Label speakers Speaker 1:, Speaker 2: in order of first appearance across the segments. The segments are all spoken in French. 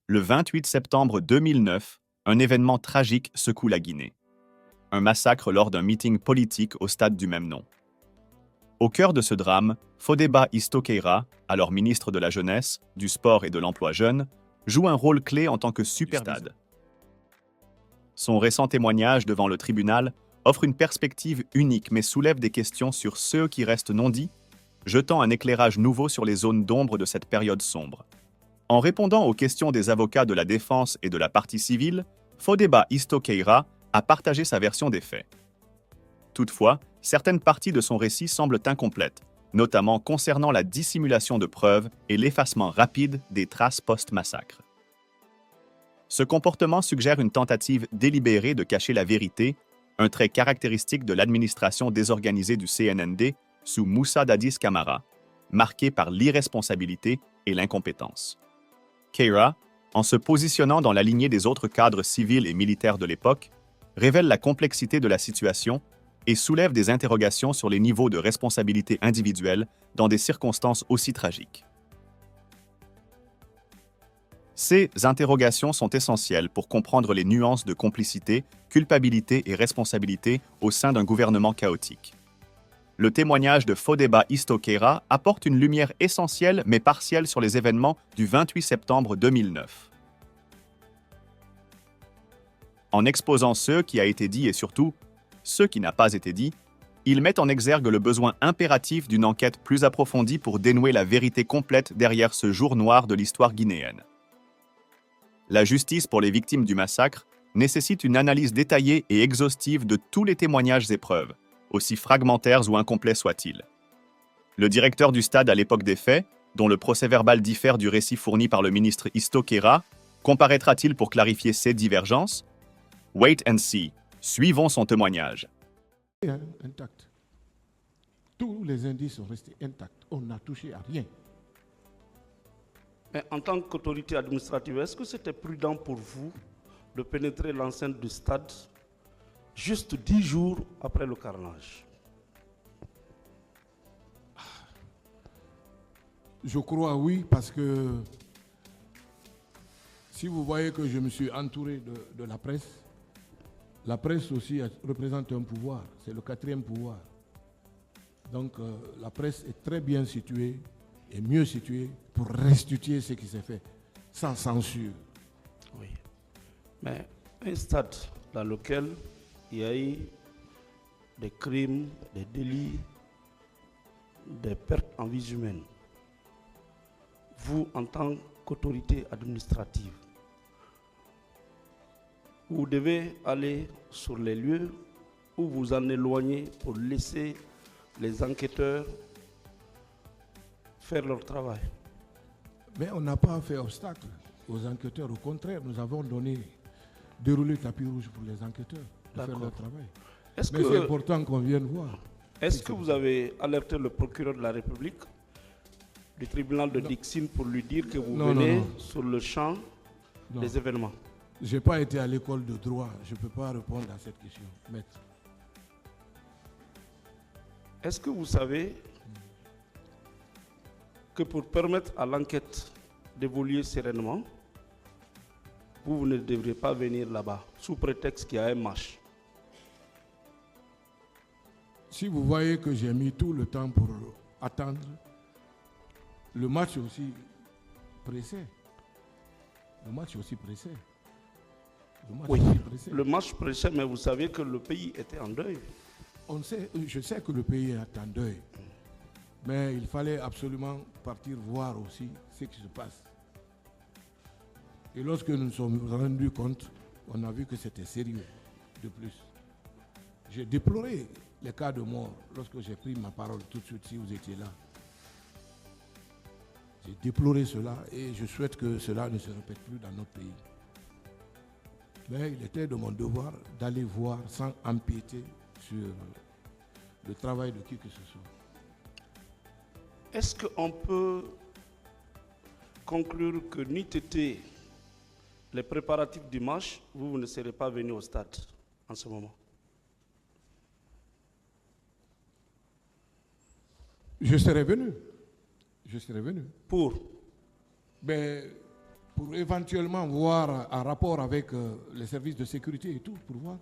Speaker 1: Le 28 septembre 2009, un événement tragique secoue la Guinée. Un massacre lors d'un meeting politique au stade du même nom. Au cœur de ce drame, Fodeba Istokeira, alors ministre de la Jeunesse, du Sport et de l'Emploi jeune, joue un rôle clé en tant que superviseur. Son récent témoignage devant le tribunal offre une perspective unique mais soulève des questions sur ceux qui restent non dits, jetant un éclairage nouveau sur les zones d'ombre de cette période sombre. En répondant aux questions des avocats de la défense et de la partie civile, Fodeba Istokeira a partagé sa version des faits. Toutefois, certaines parties de son récit semblent incomplètes, notamment concernant la dissimulation de preuves et l'effacement rapide des traces post-massacre. Ce comportement suggère une tentative délibérée de cacher la vérité, un trait caractéristique de l'administration désorganisée du CNND sous Moussa Dadis Camara, marqué par l'irresponsabilité et l'incompétence. Keira, en se positionnant dans la lignée des autres cadres civils et militaires de l'époque, révèle la complexité de la situation et soulève des interrogations sur les niveaux de responsabilité individuelle dans des circonstances aussi tragiques. Ces interrogations sont essentielles pour comprendre les nuances de complicité, culpabilité et responsabilité au sein d'un gouvernement chaotique. Le témoignage de Fodeba Istokeira apporte une lumière essentielle mais partielle sur les événements du 28 septembre 2009. En exposant ce qui a été dit et surtout ce qui n'a pas été dit, il met en exergue le besoin impératif d'une enquête plus approfondie pour dénouer la vérité complète derrière ce jour noir de l'histoire guinéenne. La justice pour les victimes du massacre nécessite une analyse détaillée et exhaustive de tous les témoignages et preuves, aussi fragmentaires ou incomplets soient-ils. Le directeur du stade à l'époque des faits, dont le procès-verbal diffère du récit fourni par le ministre Istokeira, comparaîtra-t-il pour clarifier ces divergences? Wait and see. Suivons son témoignage.
Speaker 2: Intact. Tous les indices sont restés intacts. On n'a touché à rien.
Speaker 3: Mais en tant qu'autorité administrative, est-ce que c'était prudent pour vous de pénétrer l'enceinte du stade juste 10 jours après le carnage?
Speaker 2: Je crois oui, parce que si vous voyez que je me suis entouré de la presse aussi représente un pouvoir, c'est le quatrième pouvoir. Donc la presse est très bien située et mieux située pour restituer ce qui s'est fait, sans censure.
Speaker 3: Oui. Mais un stade dans lequel il y a eu des crimes, des délits, des pertes en vies humaines, vous, en tant qu'autorité administrative, vous devez aller sur les lieux ou vous en éloigner pour laisser les enquêteurs faire leur travail.
Speaker 2: Mais on n'a pas fait obstacle aux enquêteurs. Au contraire, nous avons déroulé tapis rouge pour les enquêteurs de faire leur travail. Mais c'est important qu'on vienne voir.
Speaker 3: Est-ce que vous avez alerté le procureur de la République du tribunal de Dixine pour lui dire que vous venez sur le champ des événements?
Speaker 2: Je n'ai pas été à l'école de droit. Je ne peux pas répondre à cette question, maître.
Speaker 3: Est-ce que vous savez que pour permettre à l'enquête d'évoluer sereinement, vous ne devriez pas venir là-bas sous prétexte qu'il y a un match?
Speaker 2: Si vous voyez que j'ai mis tout le temps pour attendre, le match aussi pressé. Le match aussi pressé.
Speaker 3: Le match pressé, mais vous savez que le pays était en deuil.
Speaker 2: Je sais que le pays est en deuil. Mais il fallait absolument partir voir aussi ce qui se passe. Et lorsque nous nous sommes rendus compte, on a vu que c'était sérieux de plus. J'ai déploré les cas de mort lorsque j'ai pris ma parole tout de suite, si vous étiez là. J'ai déploré cela et je souhaite que cela ne se répète plus dans notre pays. Mais il était de mon devoir d'aller voir sans empiéter sur le travail de qui que ce soit.
Speaker 3: Est-ce qu'on peut conclure que n'eût été les préparatifs du match, vous ne serez pas venu au stade en ce moment?
Speaker 2: Je serais venu. Je serais venu.
Speaker 3: Pour?
Speaker 2: Mais pour éventuellement voir un rapport avec les services de sécurité et tout, pour voir.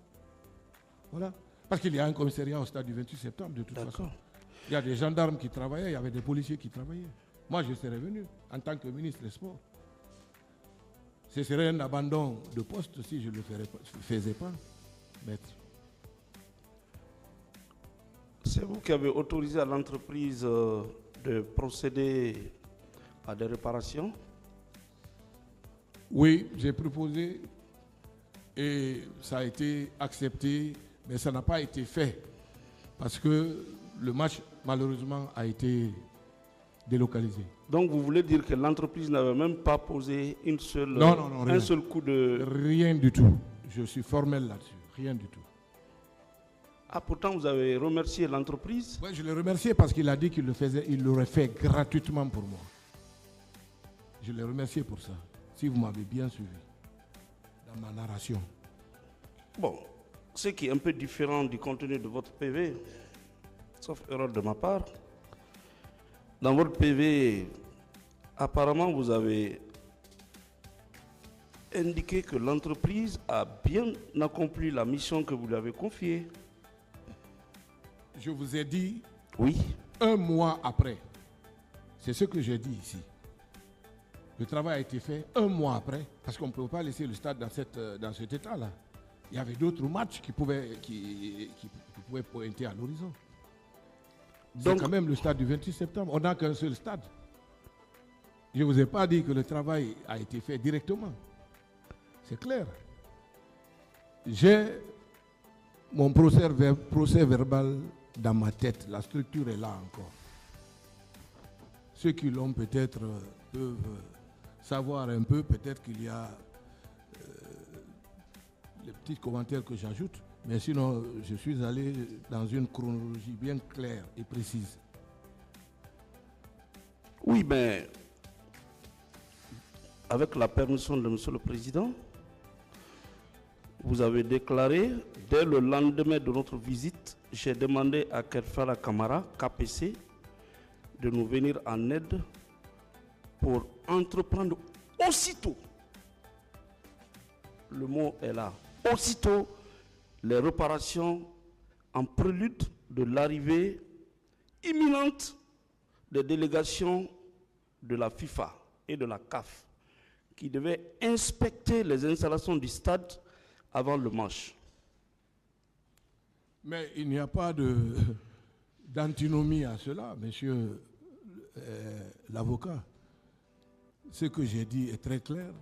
Speaker 2: Voilà. Parce qu'il y a un commissariat au stade du 28 septembre, de toute façon. Il y a des gendarmes qui travaillaient, il y avait des policiers qui travaillaient. Moi, je serais venu en tant que ministre des Sports. Ce serait un abandon de poste si je ne le faisais pas, maître.
Speaker 3: C'est vous qui avez autorisé à l'entreprise de procéder à des réparations?
Speaker 2: Oui, j'ai proposé et ça a été accepté, mais ça n'a pas été fait parce que le match, malheureusement, a été délocalisé.
Speaker 3: Donc vous voulez dire que l'entreprise n'avait même pas posé un seul coup de...
Speaker 2: Rien du tout. Je suis formel là-dessus. Rien du tout.
Speaker 3: Ah, pourtant vous avez remercié l'entreprise?
Speaker 2: Oui, je l'ai remercié parce qu'il a dit qu'il le faisait, il l'aurait fait gratuitement pour moi. Je l'ai remercié pour ça. Si vous m'avez bien suivi dans ma narration.
Speaker 3: Bon, ce qui est un peu différent du contenu de votre PV, sauf erreur de ma part, dans votre PV, apparemment vous avez indiqué que l'entreprise a bien accompli la mission que vous lui avez confiée.
Speaker 2: Je vous ai dit,
Speaker 3: oui,
Speaker 2: un mois après. C'est ce que j'ai dit ici. Le travail a été fait un mois après, parce qu'on ne peut pas laisser le stade dans cet état-là. Il y avait d'autres matchs qui pouvaient pointer à l'horizon. C'est quand même le stade du 28 septembre. On n'a qu'un seul stade. Je ne vous ai pas dit que le travail a été fait directement. C'est clair. J'ai mon procès verbal dans ma tête. La structure est là encore. Ceux qui l'ont peut-être peuvent savoir un peu. Peut-être qu'il y a les petits commentaires que j'ajoute. Mais sinon, je suis allé dans une chronologie bien claire et précise.
Speaker 3: Oui, mais avec la permission de M. le Président, vous avez déclaré, dès le lendemain de notre visite, j'ai demandé à Kerfala Kamara, KPC, de nous venir en aide pour entreprendre aussitôt, le mot est là, aussitôt, les réparations en prélude de l'arrivée imminente des délégations de la FIFA et de la CAF qui devaient inspecter les installations du stade avant le match.
Speaker 2: Mais il n'y a pas d'antinomie à cela, monsieur l'avocat. Ce que j'ai dit est très clair.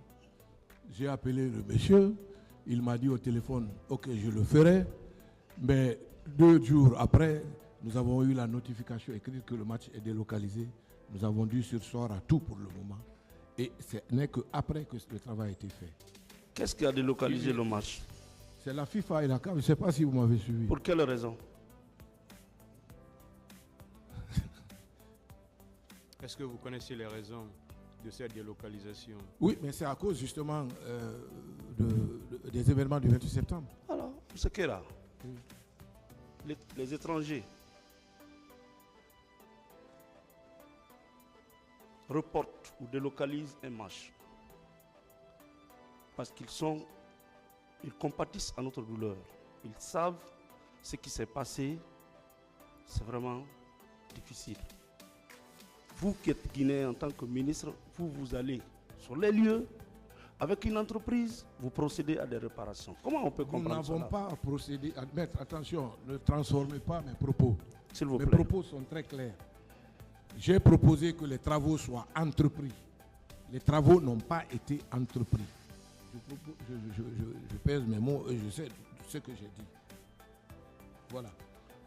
Speaker 2: J'ai appelé le monsieur. Il m'a dit au téléphone, ok, je le ferai, mais 2 jours après, nous avons eu la notification écrite que le match est délocalisé. Nous avons dû surseoir à tout pour le moment. Et ce n'est qu'après que le travail a été fait.
Speaker 3: Qu'est-ce qui a délocalisé le match?
Speaker 2: C'est la FIFA et la CAF, je ne sais pas si vous m'avez suivi.
Speaker 3: Pour quelle raison?
Speaker 4: Est-ce que vous connaissez les raisons de cette délocalisation?
Speaker 2: Oui, mais c'est à cause justement des événements du 28 septembre.
Speaker 3: Alors, ce qu'est là, les étrangers reportent ou délocalisent un match parce ils compatissent à notre douleur. Ils savent ce qui s'est passé. C'est vraiment difficile. Vous qui êtes Guinéen en tant que ministre, vous allez sur les lieux avec une entreprise, vous procédez à des réparations. Comment on peut comprendre cela?
Speaker 2: Nous n'avons pas procédé à mettre, attention, ne transformez pas mes propos.
Speaker 3: S'il vous plaît.
Speaker 2: Mes propos sont très clairs. J'ai proposé que les travaux soient entrepris. Les travaux n'ont pas été entrepris. Je pèse mes mots et je sais ce que j'ai dit. Voilà.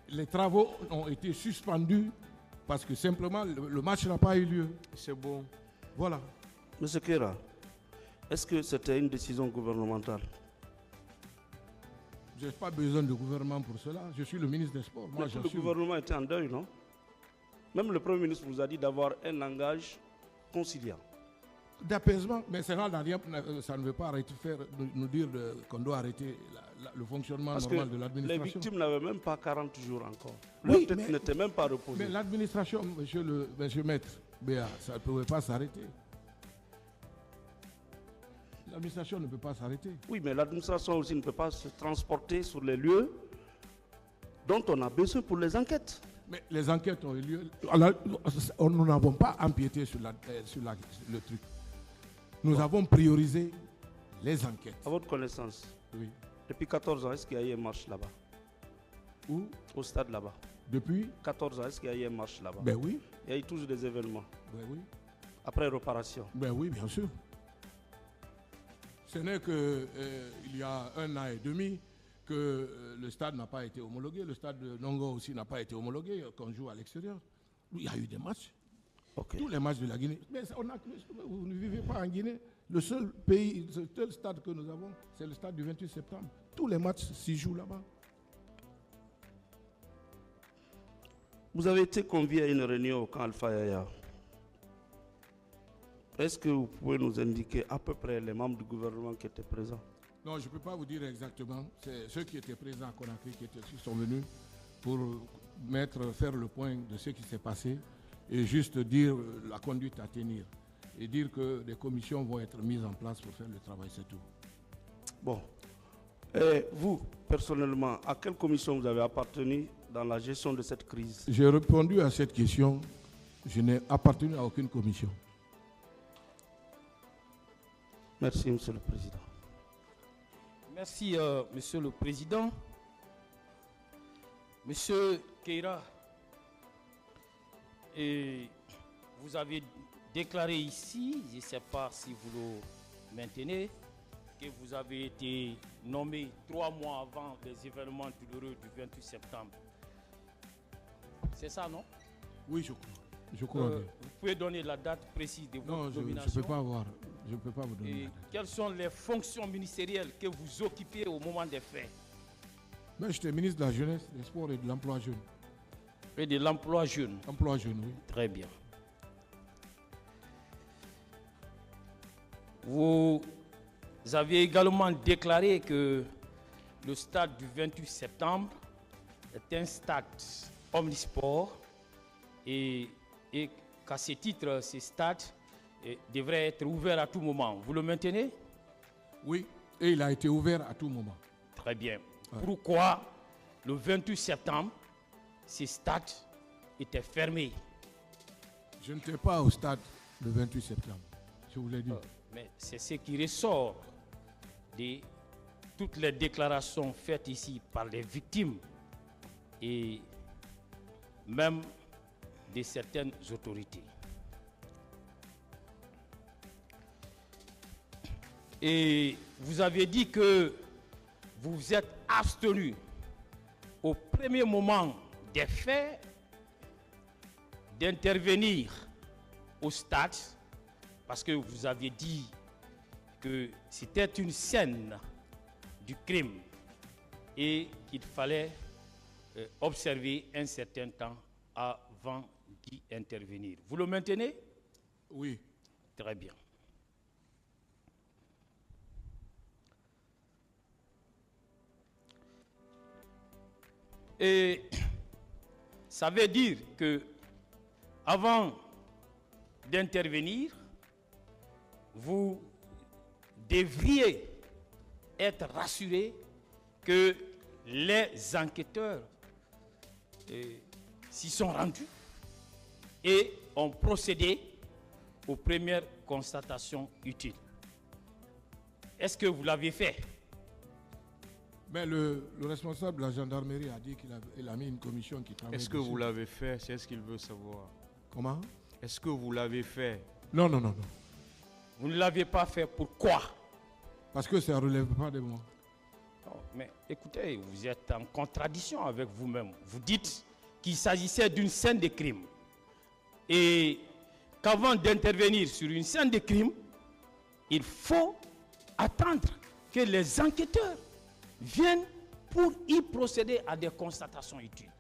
Speaker 2: Les travaux ont été suspendus parce que simplement le match n'a pas eu lieu.
Speaker 4: C'est bon.
Speaker 2: Voilà.
Speaker 3: Monsieur Kera, est-ce que c'était une décision gouvernementale?
Speaker 2: Je n'ai pas besoin de gouvernement pour cela. Je suis le ministre des Sports. Moi,
Speaker 3: le gouvernement était en deuil, non? Même le Premier ministre vous a dit d'avoir un langage conciliant.
Speaker 2: D'apaisement, mais ça ne veut pas nous dire qu'on doit arrêter le fonctionnement
Speaker 3: parce
Speaker 2: normal de l'administration.
Speaker 3: Les victimes n'avaient même pas 40 jours encore.
Speaker 2: Oui,
Speaker 3: leur tête n'était même pas reposée.
Speaker 2: Mais l'administration, monsieur Maître Béa, ça ne pouvait pas s'arrêter. l'administration ne peut pas s'arrêter.
Speaker 3: Oui, mais l'administration aussi ne peut pas se transporter sur les lieux dont on a besoin pour les enquêtes.
Speaker 2: Mais les enquêtes ont eu lieu. Nous n'avons pas empiété sur le truc. Nous avons priorisé les enquêtes.
Speaker 3: À votre connaissance,
Speaker 2: Oui.
Speaker 3: depuis 14 ans, est-ce qu'il y a eu une marche là-bas?
Speaker 2: Où?
Speaker 3: Au stade là-bas.
Speaker 2: Depuis?
Speaker 3: 14 ans, est-ce qu'il y a eu une marche là-bas?
Speaker 2: Ben oui.
Speaker 3: Il y a eu toujours des événements.
Speaker 2: Ben oui.
Speaker 3: Après réparation.
Speaker 2: Ben oui, bien sûr. Ce n'est que il y a 1 an et demi que le stade n'a pas été homologué. Le stade de Nongo aussi n'a pas été homologué, qu'on joue à l'extérieur. Il y a eu des matchs.
Speaker 3: Ok.
Speaker 2: Tous les matchs de la Guinée. Mais vous ne vivez pas en Guinée. Le seul pays, le seul stade que nous avons, c'est le stade du 28 septembre. Tous les matchs s'y jouent là-bas.
Speaker 3: Vous avez été convié à une réunion au camp Alpha Yaya. Est-ce que vous pouvez nous indiquer à peu près les membres du gouvernement qui étaient présents?
Speaker 2: Non, je ne peux pas vous dire exactement. C'est ceux qui étaient présents à Conakry qui sont venus pour faire le point de ce qui s'est passé et juste dire la conduite à tenir. Et dire que des commissions vont être mises en place pour faire le travail, c'est tout.
Speaker 3: Bon. Et vous, personnellement, à quelle commission vous avez appartenu dans la gestion de cette crise?
Speaker 2: J'ai répondu à cette question. Je n'ai appartenu à aucune commission.
Speaker 3: Merci, Monsieur le Président.
Speaker 5: Merci, Monsieur le Président. Monsieur Keïra, et vous avez déclaré ici, je ne sais pas si vous le maintenez, que vous avez été nommé 3 mois avant les événements douloureux du 28 septembre. C'est ça, non?
Speaker 2: Oui, je crois. Je crois bien.
Speaker 5: Vous pouvez donner la date précise de votre
Speaker 2: Non, je
Speaker 5: nomination?
Speaker 2: ne peux pas avoir. Je ne peux pas vous donner.
Speaker 5: Et
Speaker 2: la date.
Speaker 5: quelles sont les fonctions ministérielles que vous occupez au moment des faits?
Speaker 2: Mais j'étais ministre de la Jeunesse, des Sports et de l'Emploi jeune.
Speaker 5: Et de l'emploi jeune.
Speaker 2: Emploi jeune, oui.
Speaker 5: Très bien. Vous avez également déclaré que le stade du 28 septembre est un stade omnisport et qu'à ce titre, ce stade devrait être ouvert à tout moment. Vous le maintenez?
Speaker 2: Oui, et il a été ouvert à tout moment.
Speaker 5: Très bien.
Speaker 2: Ouais.
Speaker 5: Pourquoi le 28 septembre, ce stade était fermé?
Speaker 2: Je n'étais pas au stade le 28 septembre. Je vous l'ai dit.
Speaker 5: Mais c'est ce qui ressort de toutes les déclarations faites ici par les victimes et même de certaines autorités. Et vous avez dit que vous vous êtes abstenu au premier moment des faits d'intervenir au stade parce que vous aviez dit que c'était une scène du crime et qu'il fallait observer un certain temps avant d'y intervenir. Vous le maintenez?
Speaker 2: Oui.
Speaker 5: Très bien. Et ça veut dire que avant d'intervenir, vous devriez être rassuré que les enquêteurs s'y sont rendus et ont procédé aux premières constatations utiles. Est-ce que vous l'avez fait?
Speaker 2: Mais le responsable de la gendarmerie a dit qu'il a mis une commission qui travaille.
Speaker 4: Est-ce que vous l'avez fait? C'est ce qu'il veut savoir.
Speaker 2: Comment?
Speaker 4: Est-ce que vous l'avez fait?
Speaker 2: Non, non, non, non.
Speaker 5: Vous ne l'avez pas fait, pourquoi?
Speaker 2: Parce que ça ne relève pas de moi.
Speaker 5: Non, mais écoutez, vous êtes en contradiction avec vous-même. Vous dites qu'il s'agissait d'une scène de crime. Et qu'avant d'intervenir sur une scène de crime, il faut attendre que les enquêteurs viennent pour y procéder à des constatations utiles.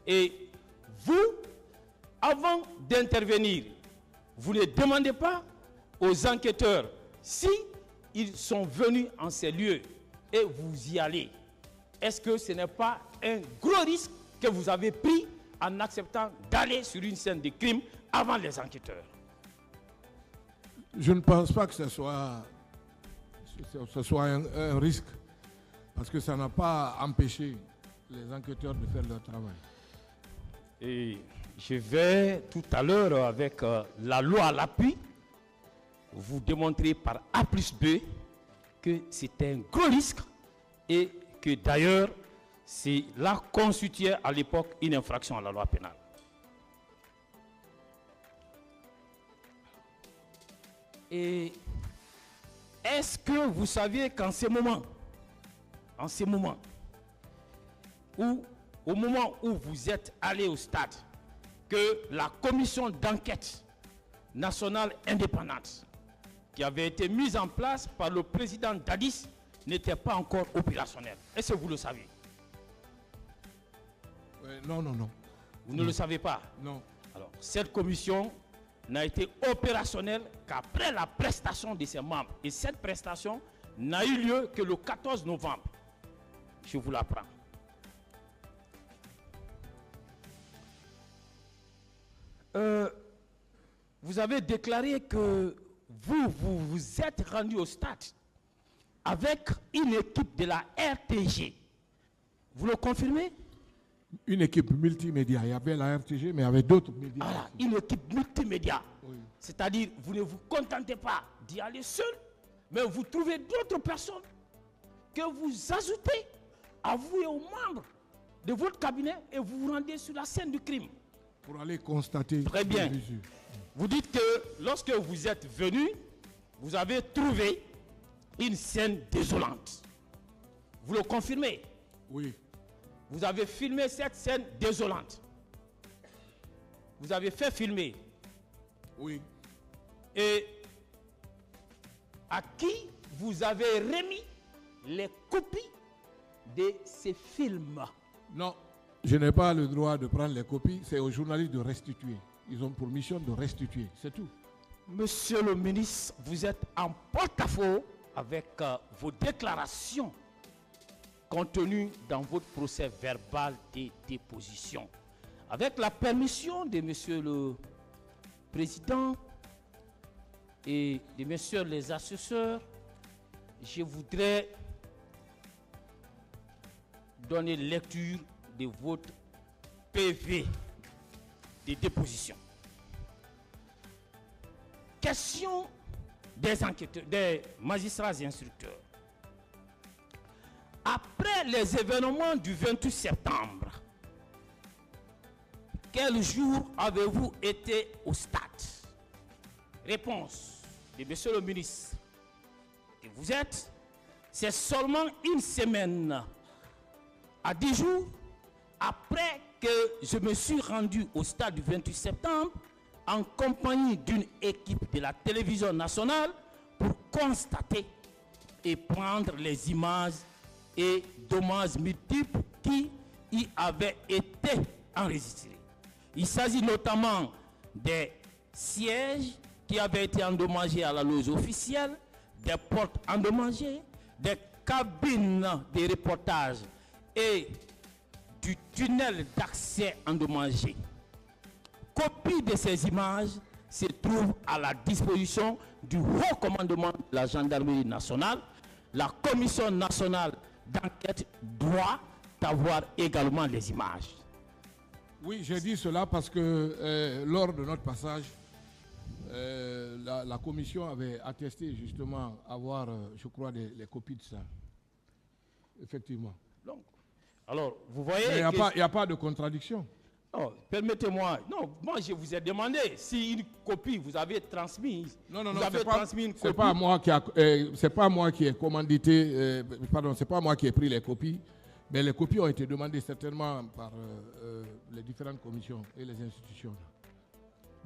Speaker 5: Et vous, avant d'intervenir, vous ne demandez pas aux enquêteurs si ils sont venus en ces lieux et vous y allez. Est-ce que ce n'est pas un gros risque que vous avez pris en acceptant d'aller sur une scène de crime avant les enquêteurs?
Speaker 2: Je ne pense pas que ce soit ce soit un risque, parce que ça n'a pas empêché les enquêteurs de faire leur travail.
Speaker 5: Et je vais tout à l'heure, avec la loi à l'appui, vous démontrer par A plus B que c'était un gros risque et que d'ailleurs, cela constituait à l'époque une infraction à la loi pénale. Et est-ce que vous saviez qu'en ce moment, au moment où vous êtes allé au stade, que la commission d'enquête nationale indépendante qui avait été mise en place par le président Dadis n'était pas encore opérationnelle? Est-ce que vous le savez?
Speaker 2: Non.
Speaker 5: Vous ne le savez pas?
Speaker 2: Non.
Speaker 5: Alors, cette commission n'a été opérationnelle qu'après la prestation de ses membres. Et cette prestation n'a eu lieu que le 14 novembre. Je vous l'apprends. Vous avez déclaré que vous êtes rendu au stade avec une équipe de la RTG. Vous le confirmez?
Speaker 2: Une équipe multimédia. Il y avait la RTG, mais il y avait d'autres médias.
Speaker 5: Voilà, une équipe multimédia.
Speaker 2: Oui.
Speaker 5: C'est-à-dire, vous ne vous contentez pas d'y aller seul, mais vous trouvez d'autres personnes que vous ajoutez à vous et aux membres de votre cabinet et vous vous rendez sur la scène du crime.
Speaker 2: Pour aller constater.
Speaker 5: Très bien. Vous dites que lorsque vous êtes venu, vous avez trouvé une scène désolante. Vous le confirmez?
Speaker 2: Oui.
Speaker 5: Vous avez filmé cette scène désolante. Vous avez fait filmer.
Speaker 2: Oui.
Speaker 5: Et à qui vous avez remis les copies de ces films?
Speaker 2: Non, je n'ai pas le droit de prendre les copies. C'est aux journalistes de restituer. Ils ont pour mission de restituer. C'est tout.
Speaker 5: Monsieur le ministre, vous êtes en porte-à-faux avec vos déclarations contenues dans votre procès verbal de déposition. Avec la permission de monsieur le président et de messieurs les assesseurs, je voudrais donner lecture de votre PV de déposition. Question des enquêteurs, des magistrats et instructeurs. Après les événements du 28 septembre, quel jour avez-vous été au stade? Réponse de monsieur le ministre. Et vous êtes, c'est seulement une semaine à 10 jours après que je me suis rendu au stade du 28 septembre en compagnie d'une équipe de la télévision nationale pour constater et prendre les images et dommages multiples qui y avaient été enregistrés. Il s'agit notamment des sièges qui avaient été endommagés à la loge officielle, des portes endommagées, des cabines de reportage et du tunnel d'accès endommagé. Copie de ces images se trouve à la disposition du haut commandement de la gendarmerie nationale. La commission nationale d'enquête doit avoir également les images.
Speaker 2: Oui, j'ai dit cela parce que lors de notre passage, la commission avait attesté justement avoir, je crois, les copies de ça. Effectivement.
Speaker 5: Donc, alors, vous voyez...
Speaker 2: Il n'y a pas de contradiction.
Speaker 5: Non, permettez-moi. Non, moi je vous ai demandé si une copie vous avez transmise.
Speaker 2: Non,
Speaker 5: vous avez transmis une copie.
Speaker 2: C'est pas moi qui ai commandité, pardon, c'est pas moi qui ai pris les copies, mais les copies ont été demandées certainement par les différentes commissions et les institutions.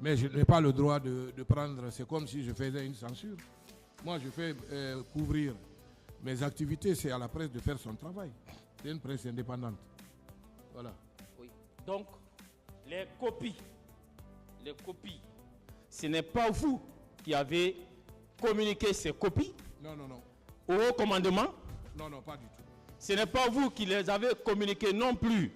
Speaker 2: Mais je n'ai pas le droit de prendre, c'est comme si je faisais une censure. Moi je fais couvrir mes activités, c'est à la presse de faire son travail. C'est une presse indépendante. Voilà.
Speaker 5: Oui. Donc, les copies, ce n'est pas vous qui avez communiqué ces copies
Speaker 2: Non.
Speaker 5: au haut commandement?
Speaker 2: Non, pas du tout.
Speaker 5: Ce n'est pas vous qui les avez communiquées non plus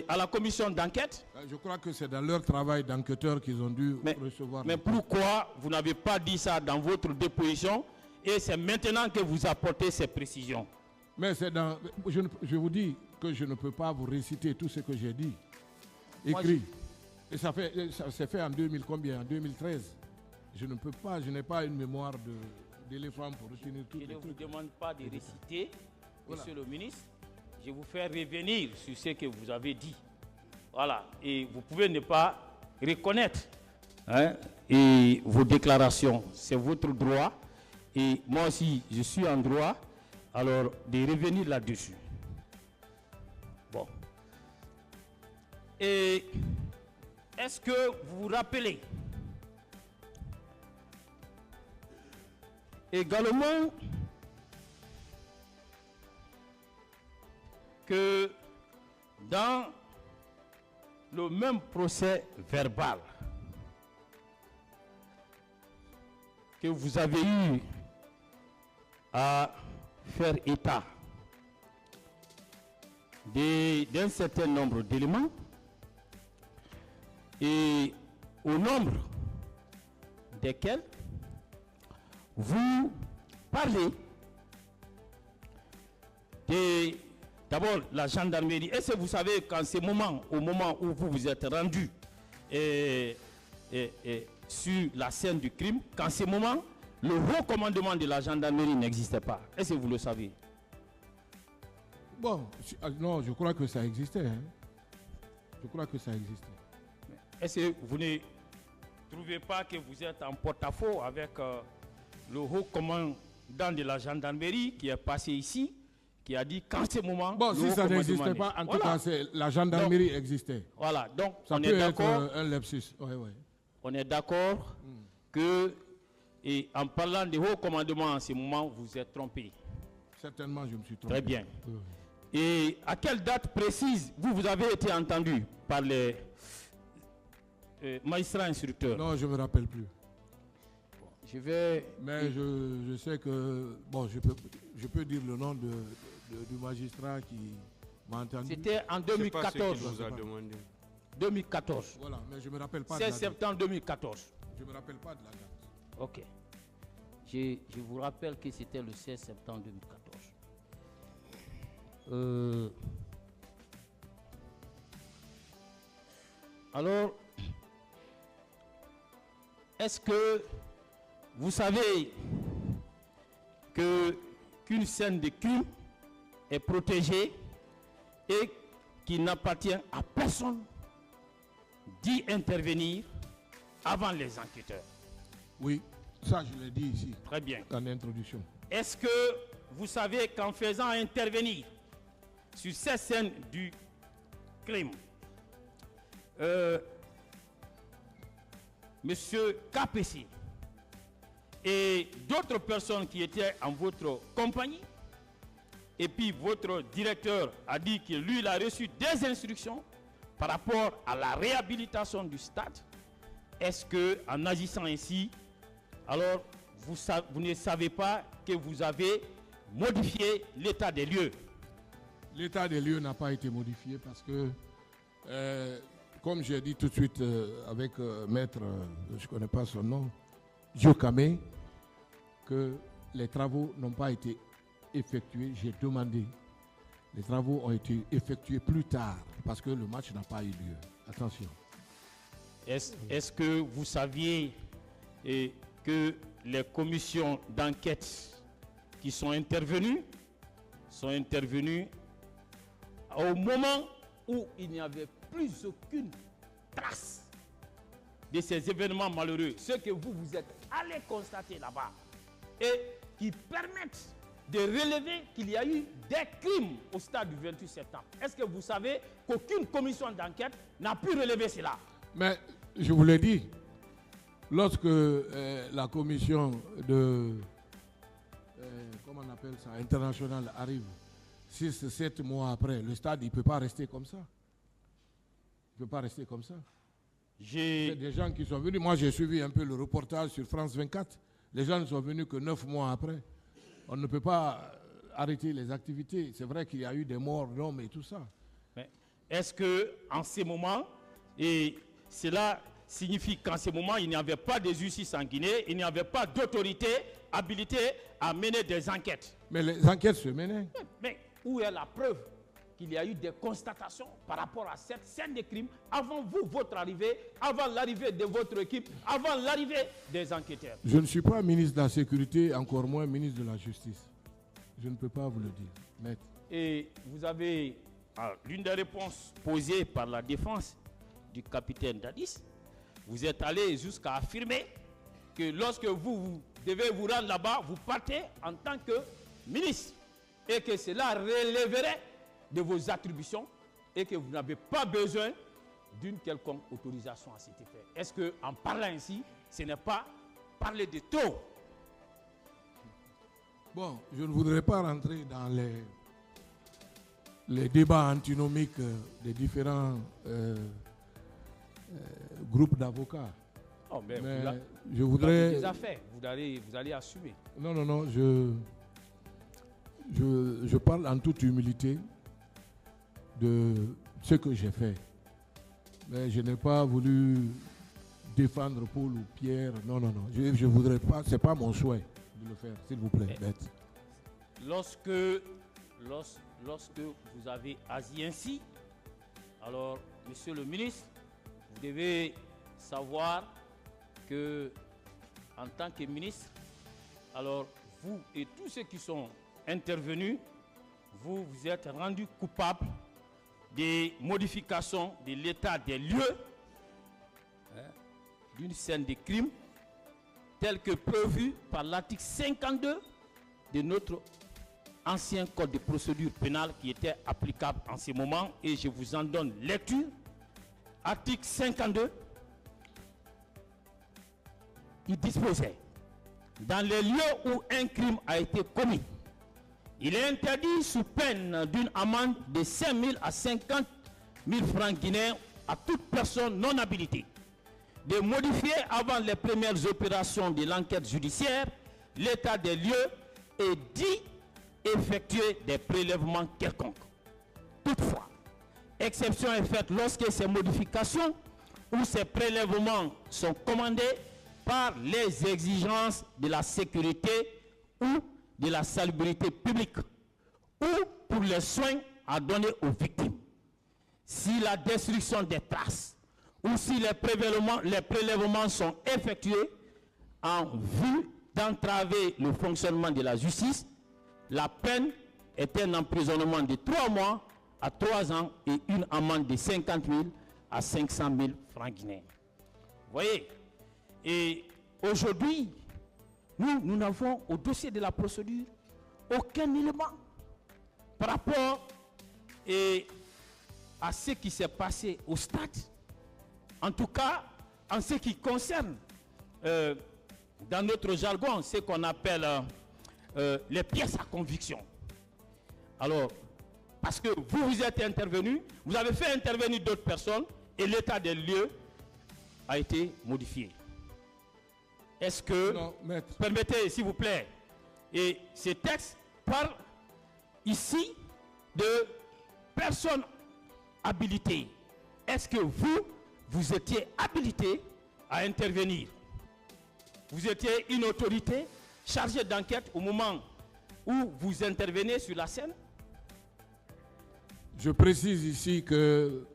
Speaker 5: à la commission d'enquête?
Speaker 2: Je crois que c'est dans leur travail d'enquêteur qu'ils ont dû recevoir.
Speaker 5: Mais pourquoi vous n'avez pas dit ça dans votre déposition Et c'est maintenant que vous apportez ces précisions.
Speaker 2: Mais c'est dans... Je vous dis que je ne peux pas vous réciter tout ce que j'ai dit, écrit. Et ça s'est fait en 2000 combien? En 2013. Je ne peux pas, je n'ai pas une mémoire d'éléphant pour retenir tout.
Speaker 5: Je ne vous demande pas de réciter, Monsieur le ministre. Je vous fais revenir sur ce que vous avez dit. Voilà. Et vous pouvez ne pas reconnaître et vos déclarations. C'est votre droit. Et moi aussi, je suis en droit alors de revenir là-dessus. Bon. Et est-ce que vous vous rappelez également que dans le même procès verbal que vous avez eu à faire état d'un certain nombre d'éléments et au nombre desquels vous parlez d'abord la gendarmerie. Est-ce que vous savez qu'en ce moment, au moment où vous vous êtes rendu sur la scène du crime, qu'en ce moment, le haut commandement de la gendarmerie n'existait pas? Est-ce que vous le savez?
Speaker 2: Bon, non, je crois que ça existait. Hein. Je crois que ça existait.
Speaker 5: Est-ce que vous ne trouvez pas que vous êtes en porte-à-faux avec le haut commandant de la gendarmerie qui est passé ici, qui a dit qu'en ce moment...
Speaker 2: Bon, si ça n'existait pas, en tout cas, la gendarmerie existait.
Speaker 5: Voilà, donc
Speaker 2: ça
Speaker 5: on
Speaker 2: peut
Speaker 5: est
Speaker 2: être
Speaker 5: d'accord.
Speaker 2: Un lapsus. Ouais.
Speaker 5: On est d'accord que, et en parlant de haut commandement en ce moment, vous êtes trompé.
Speaker 2: Certainement, je me suis trompé.
Speaker 5: Très bien.
Speaker 2: Oui.
Speaker 5: Et à quelle date précise vous avez été entendu par les magistrats instructeurs?
Speaker 2: Non, je ne me rappelle plus.
Speaker 5: Je vais...
Speaker 2: Mais je sais que... Bon, je peux dire le nom du magistrat qui m'a entendu.
Speaker 5: C'était en 2014.
Speaker 4: Je vous a demandé.
Speaker 5: 2014.
Speaker 2: Voilà, mais je ne me rappelle pas
Speaker 5: 16
Speaker 2: de la date.
Speaker 5: septembre 2014.
Speaker 2: Je ne me rappelle pas de la date.
Speaker 5: Ok. Je vous rappelle que c'était le 16 septembre 2014. Alors, est-ce que vous savez qu'une scène de crime est protégée et qu'il n'appartient à personne d'y intervenir avant les enquêteurs?
Speaker 2: Oui, ça je l'ai dit ici.
Speaker 5: Très bien.
Speaker 2: En introduction.
Speaker 5: Est-ce que vous savez qu'en faisant intervenir sur cette scène du crime, Monsieur KPC et d'autres personnes qui étaient en votre compagnie, et puis votre directeur a dit que lui, il a reçu des instructions par rapport à la réhabilitation du stade. Est-ce que, en agissant ainsi, alors vous ne savez pas que vous avez modifié l'état des lieux?
Speaker 2: L'état des lieux n'a pas été modifié parce que, comme j'ai dit tout de suite avec maître, je ne connais pas son nom, Djokame, que les travaux n'ont pas été effectués. J'ai demandé. Les travaux ont été effectués plus tard parce que le match n'a pas eu lieu. Attention.
Speaker 5: Est-ce que vous saviez que les commissions d'enquête qui sont intervenues au moment où il n'y avait plus aucune trace de ces événements malheureux, ce que vous êtes allé constater là-bas, et qui permettent de relever qu'il y a eu des crimes au stade du 28 septembre. Est-ce que vous savez qu'aucune commission d'enquête n'a pu relever cela?
Speaker 2: Mais je vous l'ai dit, lorsque la commission de, comment on appelle ça, internationale arrive, 6-7 mois après, le stade, il ne peut pas rester comme ça. Il ne peut pas rester comme ça. C'est des gens qui sont venus. Moi, j'ai suivi un peu le reportage sur France 24. Les gens ne sont venus que 9 mois après. On ne peut pas arrêter les activités. C'est vrai qu'il y a eu des morts d'hommes et tout ça.
Speaker 5: Mais est-ce qu'en ces moments, et c'est signifie qu'en ce moment, il n'y avait pas de justice en Guinée, il n'y avait pas d'autorité habilitée à mener des enquêtes.
Speaker 2: Mais les enquêtes se menaient.
Speaker 5: Mais où est la preuve qu'il y a eu des constatations par rapport à cette scène de crime avant vous, votre arrivée, avant l'arrivée de votre équipe, avant l'arrivée des enquêteurs?
Speaker 2: Je ne suis pas ministre de la Sécurité, encore moins ministre de la Justice. Je ne peux pas vous le dire, maître.
Speaker 5: Et vous avez l'une des réponses posées par la défense du capitaine Dadis. Vous êtes allé jusqu'à affirmer que lorsque vous devez vous rendre là-bas, vous partez en tant que ministre et que cela relèverait de vos attributions et que vous n'avez pas besoin d'une quelconque autorisation à cet effet. Est-ce qu'en parlant ainsi, ce n'est pas parler de taux?
Speaker 2: Bon, je ne voudrais pas rentrer dans les débats antinomiques des différents groupes d'avocats.
Speaker 5: Oh, mais
Speaker 2: je
Speaker 5: vous
Speaker 2: voudrais...
Speaker 5: l'avez déjà fait. Vous allez assumer.
Speaker 2: Non, je parle en toute humilité de ce que j'ai fait. Mais je n'ai pas voulu défendre Paul ou Pierre. Non. Je voudrais pas, c'est pas mon souhait de le faire, s'il vous plaît, maître.
Speaker 5: Lorsque vous avez agi ainsi, alors, monsieur le ministre, vous devez savoir que, en tant que ministre, alors vous et tous ceux qui sont intervenus, vous vous êtes rendus coupables des modifications de l'état des lieux d'une scène de crime telle que prévue par l'article 52 de notre ancien code de procédure pénale qui était applicable en ce moment, et je vous en donne lecture. Article 52, il disposait: dans les lieux où un crime a été commis, il est interdit sous peine d'une amende de 5 000 à 50 000 francs guinéens à toute personne non habilitée de modifier avant les premières opérations de l'enquête judiciaire l'état des lieux et d'y effectuer des prélèvements quelconques. Toutefois, exception est faite lorsque ces modifications ou ces prélèvements sont commandés par les exigences de la sécurité ou de la salubrité publique ou pour les soins à donner aux victimes. Si la destruction des traces ou si les prélèvements sont effectués en vue d'entraver le fonctionnement de la justice, la peine est un emprisonnement de 3 mois à 3 ans et une amende de 50 000 à 500 000 francs guinéens. Vous voyez? Et aujourd'hui, nous n'avons au dossier de la procédure aucun élément par rapport à ce qui s'est passé au stade. En tout cas, en ce qui concerne, dans notre jargon, ce qu'on appelle les pièces à conviction. Alors, parce que vous êtes intervenu, vous avez fait intervenir d'autres personnes et l'état des lieux a été modifié. Est-ce que...
Speaker 2: Non, maître.
Speaker 5: Permettez, s'il vous plaît. Et ces textes parlent ici de personnes habilitées. Est-ce que vous étiez habilité à intervenir? Vous étiez une autorité chargée d'enquête au moment où vous intervenez sur la scène?
Speaker 2: Je précise ici que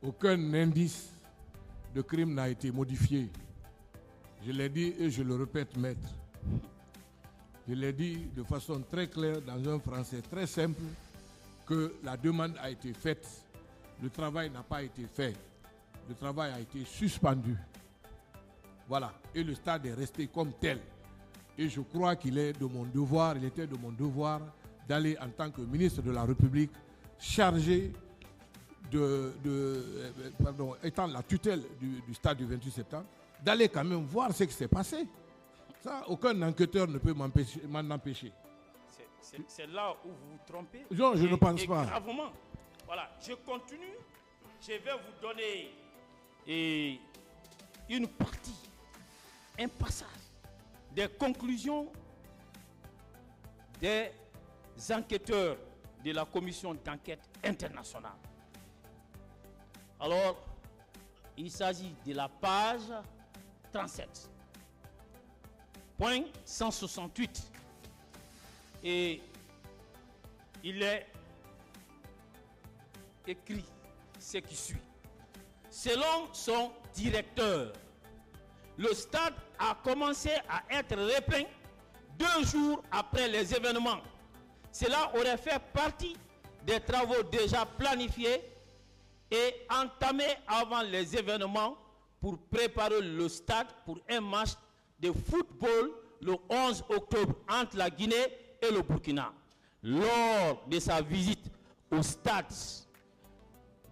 Speaker 2: aucun indice de crime n'a été modifié. Je l'ai dit et je le répète, maître. Je l'ai dit de façon très claire, dans un français très simple, que la demande a été faite. Le travail n'a pas été fait. Le travail a été suspendu. Voilà. Et le stade est resté comme tel. Et je crois qu'il est de mon devoir, il était de mon devoir d'aller en tant que ministre de la République chargé étant la tutelle du stade du 28 septembre, d'aller quand même voir ce qui s'est passé. Ça, aucun enquêteur ne peut m'en empêcher.
Speaker 5: C'est là où vous vous trompez.
Speaker 2: Non, je ne pense pas.
Speaker 5: Gravement. Voilà, je continue. Je vais vous donner une partie, un passage des conclusions des enquêteurs de la commission d'enquête internationale. Alors, Il s'agit de la page 37. Point 168. Et il est écrit ce qui suit. Selon son directeur, le stade a commencé à être repeint 2 jours après les événements. Cela aurait fait partie des travaux déjà planifiés et entamés avant les événements pour préparer le stade pour un match de football le 11 octobre entre la Guinée et le Burkina. Lors de sa visite au stade